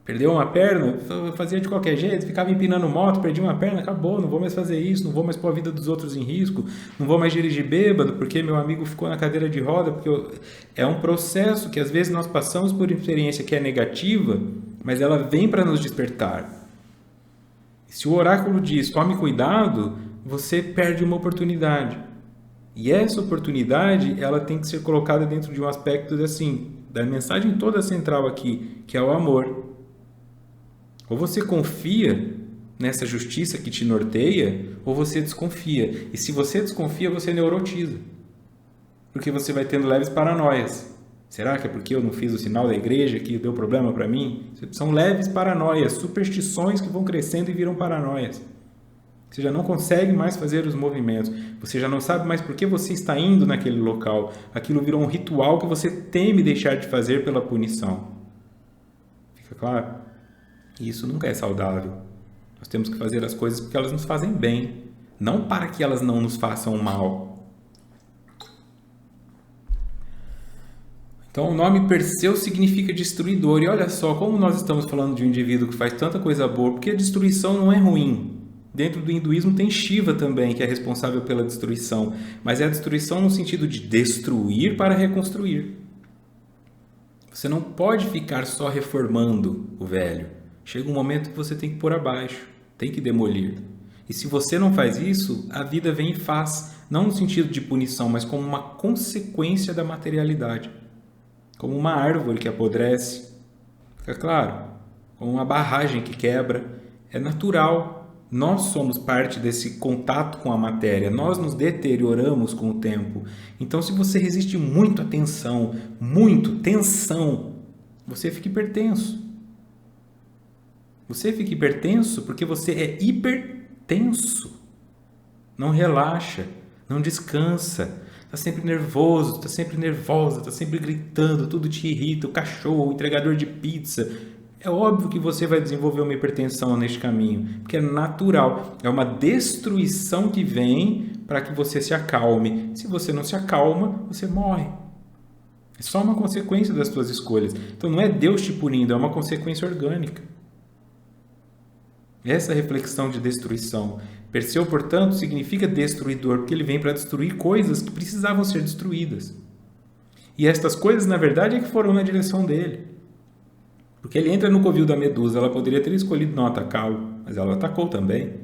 Perdeu uma perna, fazia de qualquer jeito, ficava empinando moto, perdi uma perna, acabou, não vou mais fazer isso, não vou mais pôr a vida dos outros em risco, não vou mais dirigir bêbado porque meu amigo ficou na cadeira de roda, é um processo que às vezes nós passamos por experiência que é negativa, mas ela vem para nos despertar. Se o oráculo diz, tome cuidado, você perde uma oportunidade. E essa oportunidade, ela tem que ser colocada dentro de um aspecto assim, da mensagem toda central aqui, que é o amor. Ou você confia nessa justiça que te norteia, ou você desconfia. E se você desconfia, você neurotiza. Porque você vai tendo leves paranoias. Será que é porque eu não fiz o sinal da igreja que deu problema para mim? São leves paranoias, superstições que vão crescendo e viram paranoias. Você já não consegue mais fazer os movimentos. Você já não sabe mais por que você está indo naquele local. Aquilo virou um ritual que você teme deixar de fazer pela punição. Fica claro? E isso nunca é saudável. Nós temos que fazer as coisas porque elas nos fazem bem, não para que elas não nos façam mal. Então, o nome Perseu significa destruidor. E olha só, como nós estamos falando de um indivíduo que faz tanta coisa boa, porque a destruição não é ruim. Dentro do hinduísmo tem Shiva também, que é responsável pela destruição, mas é a destruição no sentido de destruir para reconstruir. Você não pode ficar só reformando o velho. Chega um momento que você tem que pôr abaixo, tem que demolir. E se você não faz isso, a vida vem e faz, não no sentido de punição, mas como uma consequência da materialidade. Como uma árvore que apodrece, fica claro? Como uma barragem que quebra. É natural. Nós somos parte desse contato com a matéria. Nós nos deterioramos com o tempo. Então, se você resiste muito à tensão, você fica hipertenso. Você fica hipertenso porque você é hipertenso. Não relaxa, não descansa. Está sempre nervoso, está sempre nervosa, está sempre gritando, tudo te irrita, o cachorro, o entregador de pizza. É óbvio que você vai desenvolver uma hipertensão neste caminho, porque é natural, é uma destruição que vem para que você se acalme. Se você não se acalma, você morre. É só uma consequência das suas escolhas. Então não é Deus te punindo, é uma consequência orgânica. Essa reflexão de destruição. Perseu, portanto, significa destruidor, porque ele vem para destruir coisas que precisavam ser destruídas. E estas coisas, na verdade, é que foram na direção dele. Porque ele entra no covil da Medusa, ela poderia ter escolhido não atacá-lo, mas ela atacou também.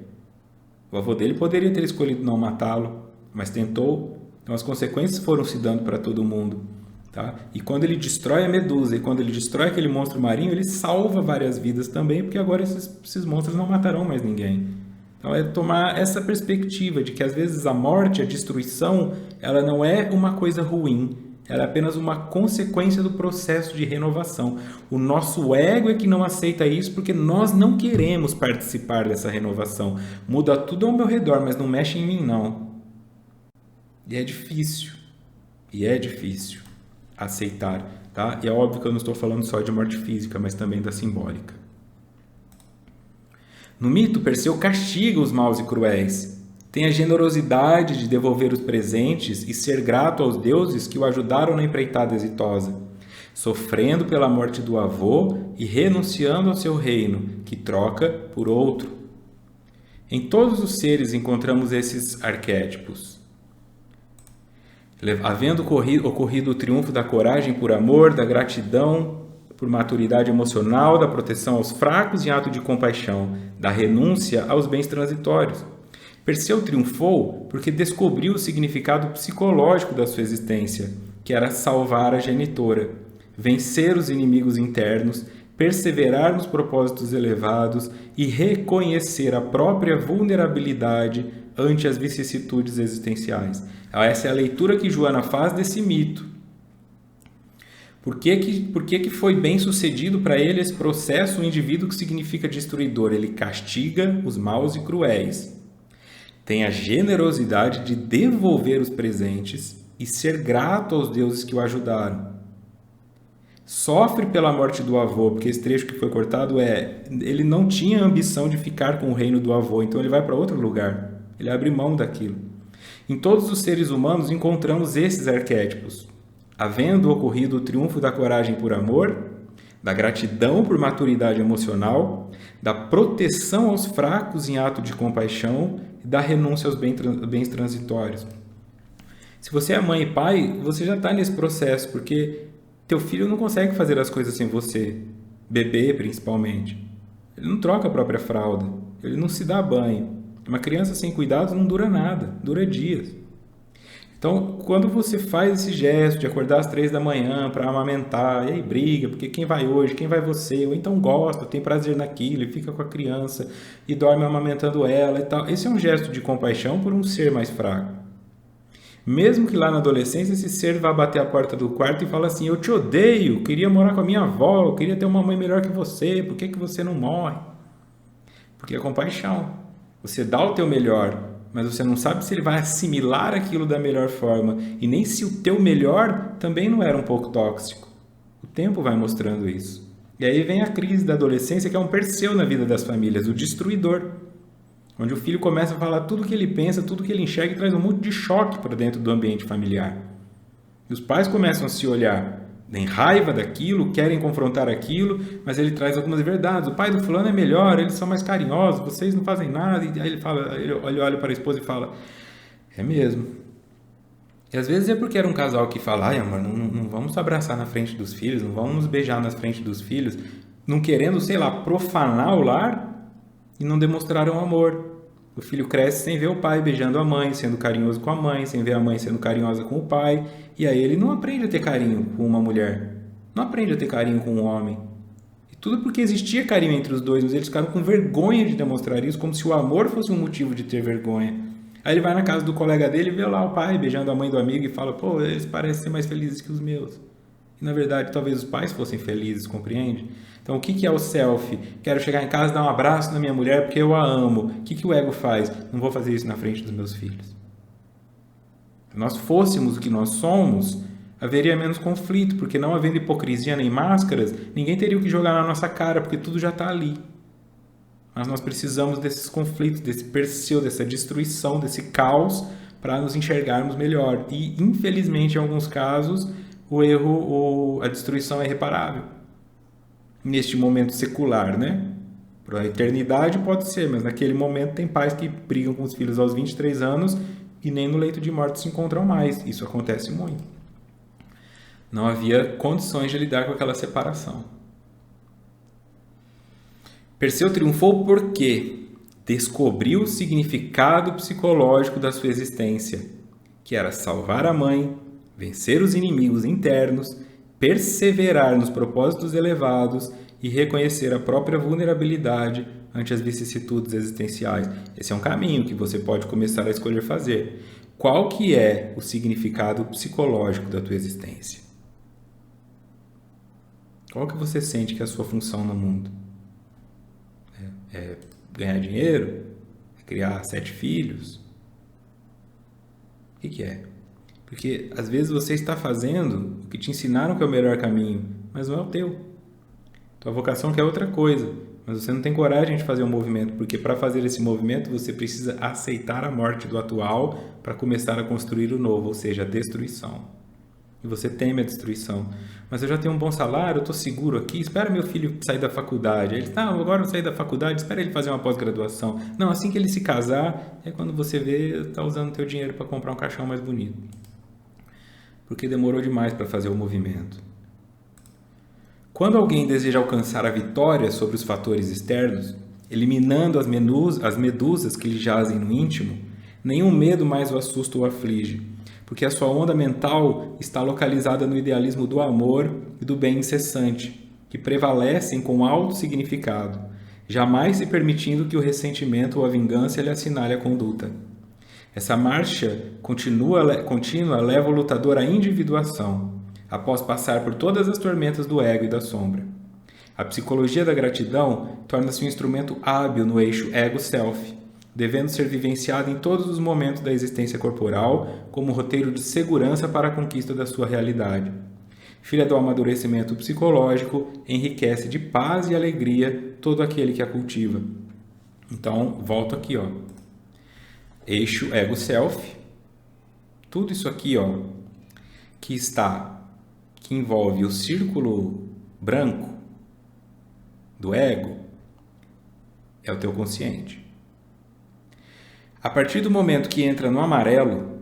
O avô dele poderia ter escolhido não matá-lo, mas tentou. Então as consequências foram se dando para todo mundo. Tá? E quando ele destrói a Medusa e quando ele destrói aquele monstro marinho, ele salva várias vidas também, porque agora esses monstros não matarão mais ninguém. Então é tomar essa perspectiva de que às vezes a morte, a destruição, ela não é uma coisa ruim, ela é apenas uma consequência do processo de renovação. O nosso ego é que não aceita isso porque nós não queremos participar dessa renovação. Muda tudo ao meu redor, mas não mexe em mim não. E é difícil aceitar, tá? E é óbvio que eu não estou falando só de morte física, mas também da simbólica. No mito, Perseu castiga os maus e cruéis. Tem a generosidade de devolver os presentes e ser grato aos deuses que o ajudaram na empreitada exitosa, sofrendo pela morte do avô e renunciando ao seu reino, que troca por outro. Em todos os seres encontramos esses arquétipos. Havendo ocorrido o triunfo da coragem por amor, da gratidão por maturidade emocional, da proteção aos fracos em ato de compaixão, da renúncia aos bens transitórios. Perseu triunfou porque descobriu o significado psicológico da sua existência, que era salvar a genitora, vencer os inimigos internos, perseverar nos propósitos elevados e reconhecer a própria vulnerabilidade ante as vicissitudes existenciais. Essa é a leitura que Joana faz desse mito. Por que foi bem sucedido para ele esse processo, um indivíduo que significa destruidor? Ele castiga os maus e cruéis. Tem a generosidade de devolver os presentes e ser grato aos deuses que o ajudaram. Sofre pela morte do avô, porque esse trecho que foi cortado ele não tinha ambição de ficar com o reino do avô, então ele vai para outro lugar. Ele abre mão daquilo. Em todos os seres humanos encontramos esses arquétipos. Havendo ocorrido o triunfo da coragem por amor, da gratidão por maturidade emocional, da proteção aos fracos em ato de compaixão e da renúncia aos bens transitórios. Se você é mãe e pai, você já está nesse processo, porque teu filho não consegue fazer as coisas sem você, bebê principalmente. Ele não troca a própria fralda, ele não se dá banho. Uma criança sem cuidados não dura nada, dura dias. Então, quando você faz esse gesto de acordar às 3 da manhã para amamentar, e aí briga, porque quem vai hoje, quem vai você, ou então gosta, tem prazer naquilo, e fica com a criança e dorme amamentando ela e tal. Esse é um gesto de compaixão por um ser mais fraco. Mesmo que lá na adolescência esse ser vá bater a porta do quarto e fala assim, eu te odeio, queria morar com a minha avó, eu queria ter uma mãe melhor que você, por que você não morre? Porque é compaixão. Você dá o teu melhor, mas você não sabe se ele vai assimilar aquilo da melhor forma e nem se o teu melhor também não era um pouco tóxico. O tempo vai mostrando isso. E aí vem a crise da adolescência, que é um Perseu na vida das famílias, o destruidor, onde o filho começa a falar tudo o que ele pensa, tudo o que ele enxerga e traz um monte de choque para dentro do ambiente familiar. E os pais começam a se olhar têm raiva daquilo, querem confrontar aquilo, mas ele traz algumas verdades. O pai do fulano é melhor, eles são mais carinhosos, vocês não fazem nada. E aí ele fala, ele olha para a esposa e fala, é mesmo. E às vezes é porque era um casal que fala, ai amor, não vamos se abraçar na frente dos filhos, não vamos nos beijar na frente dos filhos, não querendo, sei lá, profanar o lar e não demonstraram amor. O filho cresce sem ver o pai beijando a mãe, sendo carinhoso com a mãe, sem ver a mãe sendo carinhosa com o pai. E aí ele não aprende a ter carinho com uma mulher, não aprende a ter carinho com um homem. E tudo porque existia carinho entre os dois, mas eles ficaram com vergonha de demonstrar isso, como se o amor fosse um motivo de ter vergonha. Aí ele vai na casa do colega dele e vê lá o pai beijando a mãe do amigo e fala, pô, eles parecem ser mais felizes que os meus. E na verdade talvez os pais fossem felizes, compreende? Então, o que é o self? Quero chegar em casa e dar um abraço na minha mulher porque eu a amo. O que o ego faz? Não vou fazer isso na frente dos meus filhos. Se nós fôssemos o que nós somos, haveria menos conflito, porque não havendo hipocrisia nem máscaras, ninguém teria o que jogar na nossa cara, porque tudo já está ali. Mas nós precisamos desses conflitos, desse Perseu, dessa destruição, desse caos, para nos enxergarmos melhor. E, infelizmente, em alguns casos, a destruição é irreparável. Neste momento secular, né? Para a eternidade pode ser, mas naquele momento tem pais que brigam com os filhos aos 23 anos e nem no leito de morte se encontram mais. Isso acontece muito. Não havia condições de lidar com aquela separação. Perseu triunfou porque descobriu o significado psicológico da sua existência, que era salvar a mãe, vencer os inimigos internos, perseverar nos propósitos elevados e reconhecer a própria vulnerabilidade ante as vicissitudes existenciais. Esse é um caminho que você pode começar a escolher fazer. Qual que é o significado psicológico da tua existência? Qual que você sente que é a sua função no mundo? É ganhar dinheiro? É criar 7 filhos? O que é? Porque às vezes você está fazendo o que te ensinaram que é o melhor caminho, mas não é o teu. Tua vocação quer outra coisa, mas você não tem coragem de fazer um movimento, porque para fazer esse movimento você precisa aceitar a morte do atual para começar a construir o novo, ou seja, a destruição. E você teme a destruição. Mas eu já tenho um bom salário, eu estou seguro aqui, espera meu filho sair da faculdade. Aí ele, não, agora eu sair da faculdade, espera ele fazer uma pós-graduação. Não, assim que ele se casar, é quando você vê, está usando teu dinheiro para comprar um caixão mais bonito. Porque demorou demais para fazer o movimento. Quando alguém deseja alcançar a vitória sobre os fatores externos, eliminando as medusas que lhe jazem no íntimo, nenhum medo mais o assusta ou aflige, porque a sua onda mental está localizada no idealismo do amor e do bem incessante, que prevalecem com alto significado, jamais se permitindo que o ressentimento ou a vingança lhe assinale a conduta. Essa marcha contínua leva o lutador à individuação, após passar por todas as tormentas do ego e da sombra. A psicologia da gratidão torna-se um instrumento hábil no eixo ego-self, devendo ser vivenciada em todos os momentos da existência corporal como roteiro de segurança para a conquista da sua realidade. Filha do amadurecimento psicológico, enriquece de paz e alegria todo aquele que a cultiva. Então, volto aqui, ó. Eixo ego-self, tudo isso aqui, ó, que envolve o círculo branco do ego, é o teu consciente. A partir do momento que entra no amarelo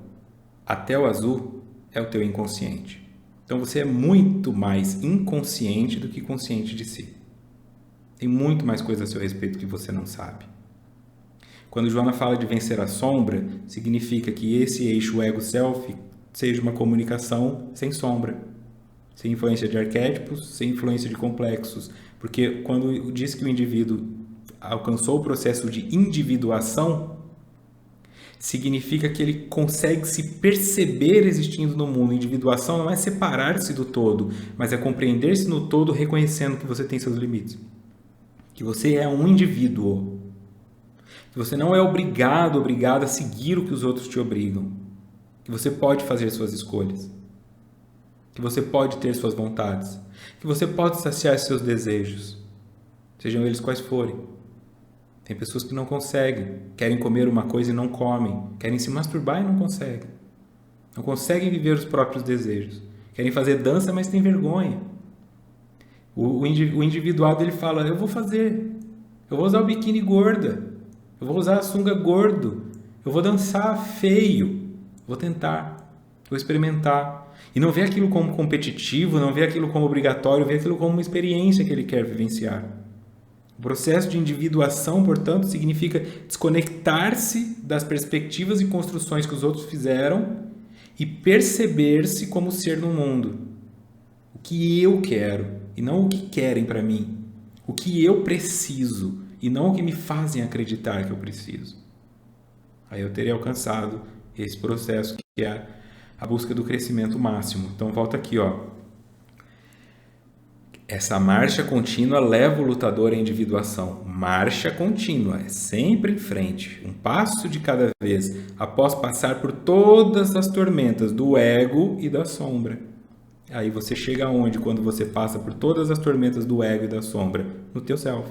até o azul, é o teu inconsciente. Então você é muito mais inconsciente do que consciente de si. Tem muito mais coisa a seu respeito que você não sabe. Quando Joana fala de vencer a sombra, significa que esse eixo ego-self seja uma comunicação sem sombra, sem influência de arquétipos, sem influência de complexos. Porque quando diz que o indivíduo alcançou o processo de individuação, significa que ele consegue se perceber existindo no mundo. Individuação não é separar-se do todo, mas é compreender-se no todo, reconhecendo que você tem seus limites. Que você é um indivíduo. Que você não é obrigado a seguir o que os outros te obrigam. Que você pode fazer suas escolhas. Que você pode ter suas vontades. Que você pode saciar seus desejos, sejam eles quais forem. Tem pessoas que não conseguem, querem comer uma coisa e não comem, querem se masturbar e não conseguem. Não conseguem viver os próprios desejos. Querem fazer dança, mas tem vergonha. O individuado, ele fala, eu vou fazer. Eu vou usar o biquíni gorda. Eu vou usar a sunga gordo. Eu vou dançar feio. Vou tentar. Vou experimentar. E não vê aquilo como competitivo, não vê aquilo como obrigatório, vê aquilo como uma experiência que ele quer vivenciar. O processo de individuação, portanto, significa desconectar-se das perspectivas e construções que os outros fizeram e perceber-se como ser no mundo. O que eu quero e não o que querem para mim. O que eu preciso e não o que me fazem acreditar que eu preciso. Aí eu teria alcançado esse processo que é a busca do crescimento máximo. Então volta aqui, ó. Essa marcha contínua leva o lutador à individuação. Marcha contínua, é sempre em frente, um passo de cada vez, após passar por todas as tormentas do ego e da sombra. Aí você chega aonde quando você passa por todas as tormentas do ego e da sombra? No teu self.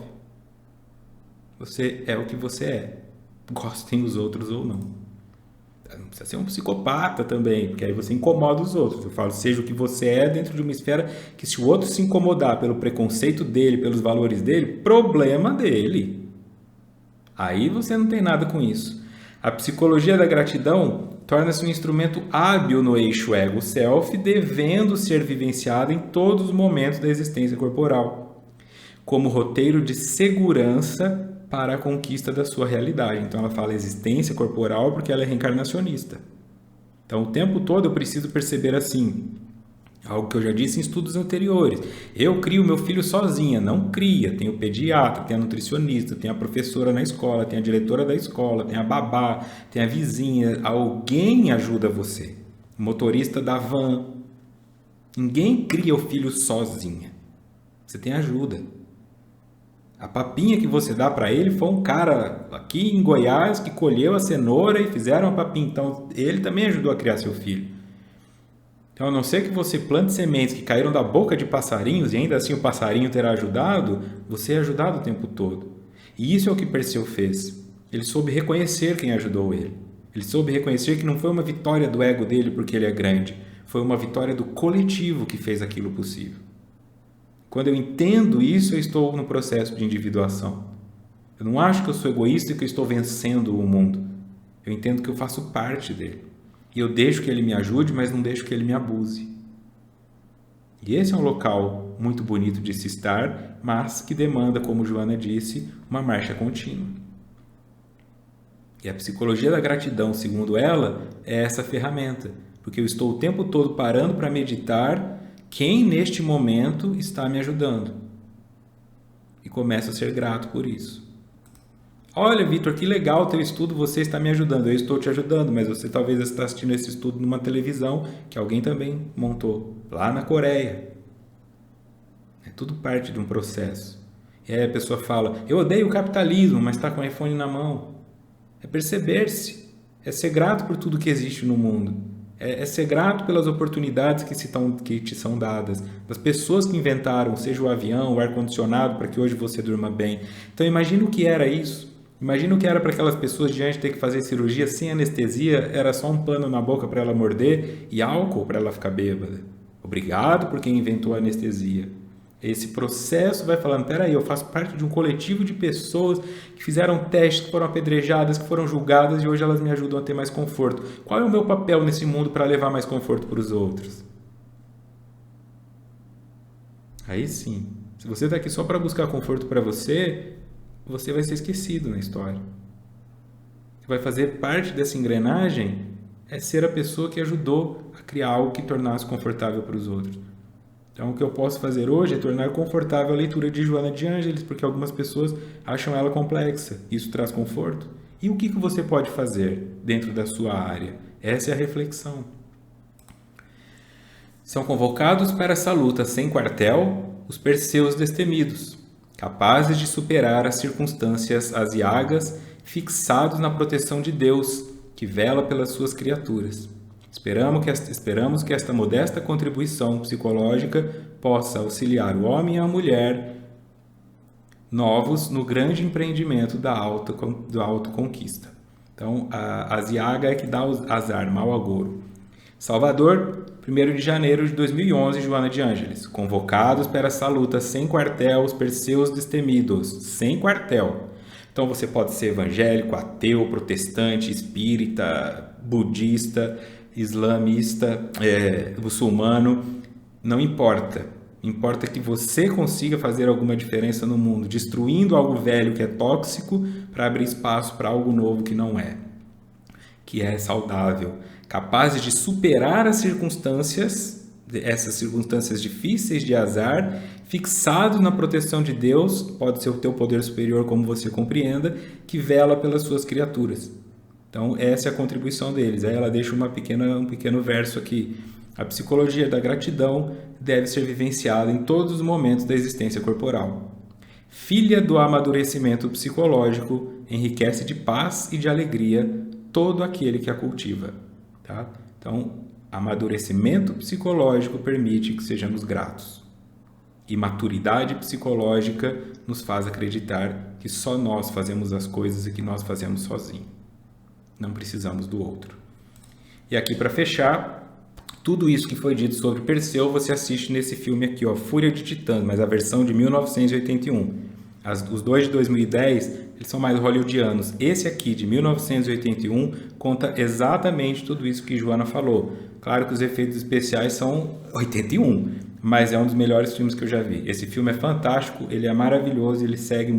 Você é o que você é. Gostem os outros ou não. Não precisa ser um psicopata também, porque aí você incomoda os outros. Eu falo, seja o que você é dentro de uma esfera que se o outro se incomodar pelo preconceito dele, pelos valores dele, problema dele. Aí você não tem nada com isso. A psicologia da gratidão torna-se um instrumento hábil no eixo ego-self, devendo ser vivenciado em todos os momentos da existência corporal, como roteiro de segurança para a conquista da sua realidade. Então ela fala existência corporal porque ela é reencarnacionista. Então o tempo todo eu preciso perceber assim, algo que eu já disse em estudos anteriores. Eu crio meu filho sozinha, não cria. Tem o pediatra, tem a nutricionista, tem a professora na escola, tem a diretora da escola, tem a babá, tem a vizinha. Alguém ajuda você. O motorista da van. Ninguém cria o filho sozinha. Você tem ajuda. A papinha que você dá para ele foi um cara aqui em Goiás que colheu a cenoura e fizeram a papinha. Então, ele também ajudou a criar seu filho. Então, a não ser que você plante sementes que caíram da boca de passarinhos e ainda assim o passarinho terá ajudado, você é ajudado o tempo todo. E isso é o que Perseu fez. Ele soube reconhecer quem ajudou ele. Ele soube reconhecer que não foi uma vitória do ego dele porque ele é grande. Foi uma vitória do coletivo que fez aquilo possível. Quando eu entendo isso, eu estou no processo de individuação. Eu não acho que eu sou egoísta e que eu estou vencendo o mundo. Eu entendo que eu faço parte dele. E eu deixo que ele me ajude, mas não deixo que ele me abuse. E esse é um local muito bonito de se estar, mas que demanda, como Joana disse, uma marcha contínua. E a psicologia da gratidão, segundo ela, é essa ferramenta. Porque eu estou o tempo todo parando para meditar quem neste momento está me ajudando. E começo a ser grato por isso. Olha, Vitor, que legal o teu estudo, você está me ajudando. Eu estou te ajudando, mas você talvez está assistindo esse estudo numa televisão que alguém também montou, lá na Coreia. É tudo parte de um processo. E aí a pessoa fala, eu odeio o capitalismo, mas está com o iPhone na mão. É perceber-se, é ser grato por tudo que existe no mundo. É ser grato pelas oportunidades que te são dadas, das pessoas que inventaram, seja o avião, o ar-condicionado, para que hoje você durma bem. Então imagina o que era isso. Imagina o que era para aquelas pessoas diante de ter que fazer cirurgia sem anestesia, era só um pano na boca para ela morder e álcool para ela ficar bêbada. Obrigado por quem inventou a anestesia. Esse processo vai falando, peraí, eu faço parte de um coletivo de pessoas que fizeram testes, que foram apedrejadas, que foram julgadas e hoje elas me ajudam a ter mais conforto. Qual é o meu papel nesse mundo para levar mais conforto para os outros? Aí sim, se você está aqui só para buscar conforto para você, você vai ser esquecido na história. O que vai fazer parte dessa engrenagem é ser a pessoa que ajudou a criar algo que tornasse confortável para os outros. Então, o que eu posso fazer hoje é tornar confortável a leitura de Joana de Ângeles, porque algumas pessoas acham ela complexa. Isso traz conforto. E o que você pode fazer dentro da sua área? Essa é a reflexão. São convocados para essa luta sem quartel os Perseus destemidos, capazes de superar as circunstâncias aziagas, fixados na proteção de Deus, que vela pelas suas criaturas. Esperamos que esta modesta contribuição psicológica possa auxiliar o homem e a mulher novos no grande empreendimento da autoconquista. Então, a Aziaga é que dá azar, mau agouro. Salvador, 1º de janeiro de 2011, Joana de Ângeles. Convocados para essa luta sem quartel, os perseus destemidos. Sem quartel. Então você pode ser evangélico, ateu, protestante, espírita, budista, islamista, muçulmano. Não importa. Importa que você consiga fazer alguma diferença no mundo, destruindo algo velho que é tóxico para abrir espaço para algo novo que não é, que é saudável, capazes de superar as circunstâncias, essas circunstâncias difíceis de azar, fixados na proteção de Deus, pode ser o teu poder superior, como você compreenda, que vela pelas suas criaturas. Então, essa é a contribuição deles. Aí ela deixa um pequeno verso aqui. A psicologia da gratidão deve ser vivenciada em todos os momentos da existência corporal. Filha do amadurecimento psicológico, enriquece de paz e de alegria todo aquele que a cultiva. Tá? Então, amadurecimento psicológico permite que sejamos gratos. E maturidade psicológica nos faz acreditar que só nós fazemos as coisas e que nós fazemos sozinho. Não precisamos do outro. E aqui, para fechar, tudo isso que foi dito sobre Perseu você assiste nesse filme aqui, ó, Fúria de Titãs, mas a versão de 1981. Os dois de 2010, eles são mais hollywoodianos. Esse aqui, de 1981, conta exatamente tudo isso que Joana falou. Claro que os efeitos especiais são 81, mas é um dos melhores filmes que eu já vi. Esse filme é fantástico, ele é maravilhoso, ele segue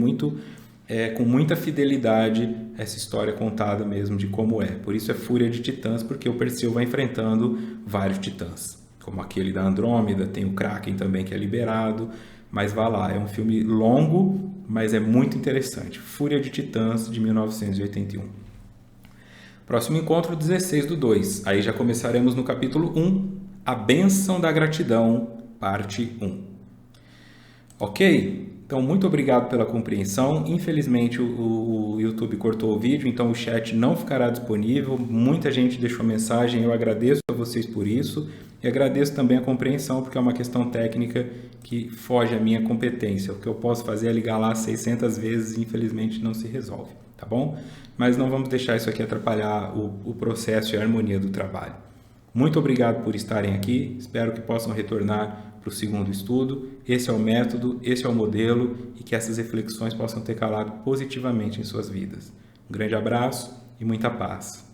com muita fidelidade essa história contada mesmo de como é. Por isso é Fúria de Titãs, porque o Perseu vai enfrentando vários titãs, como aquele da Andrômeda, tem o Kraken também que é liberado, mas vá lá, é um filme longo, mas é muito interessante. Fúria de Titãs, de 1981. Próximo encontro, 16/2. Aí já começaremos no capítulo 1, A Bênção da Gratidão, parte 1. Ok? Então, muito obrigado pela compreensão. Infelizmente, o YouTube cortou o vídeo, então o chat não ficará disponível. Muita gente deixou mensagem, eu agradeço a vocês por isso. E agradeço também a compreensão, porque é uma questão técnica que foge à minha competência. O que eu posso fazer é ligar lá 600 vezes e infelizmente não se resolve, tá bom? Mas não vamos deixar isso aqui atrapalhar o processo e a harmonia do trabalho. Muito obrigado por estarem aqui, espero que possam retornar para o segundo estudo. Esse é o método, esse é o modelo e que essas reflexões possam ter calado positivamente em suas vidas. Um grande abraço e muita paz.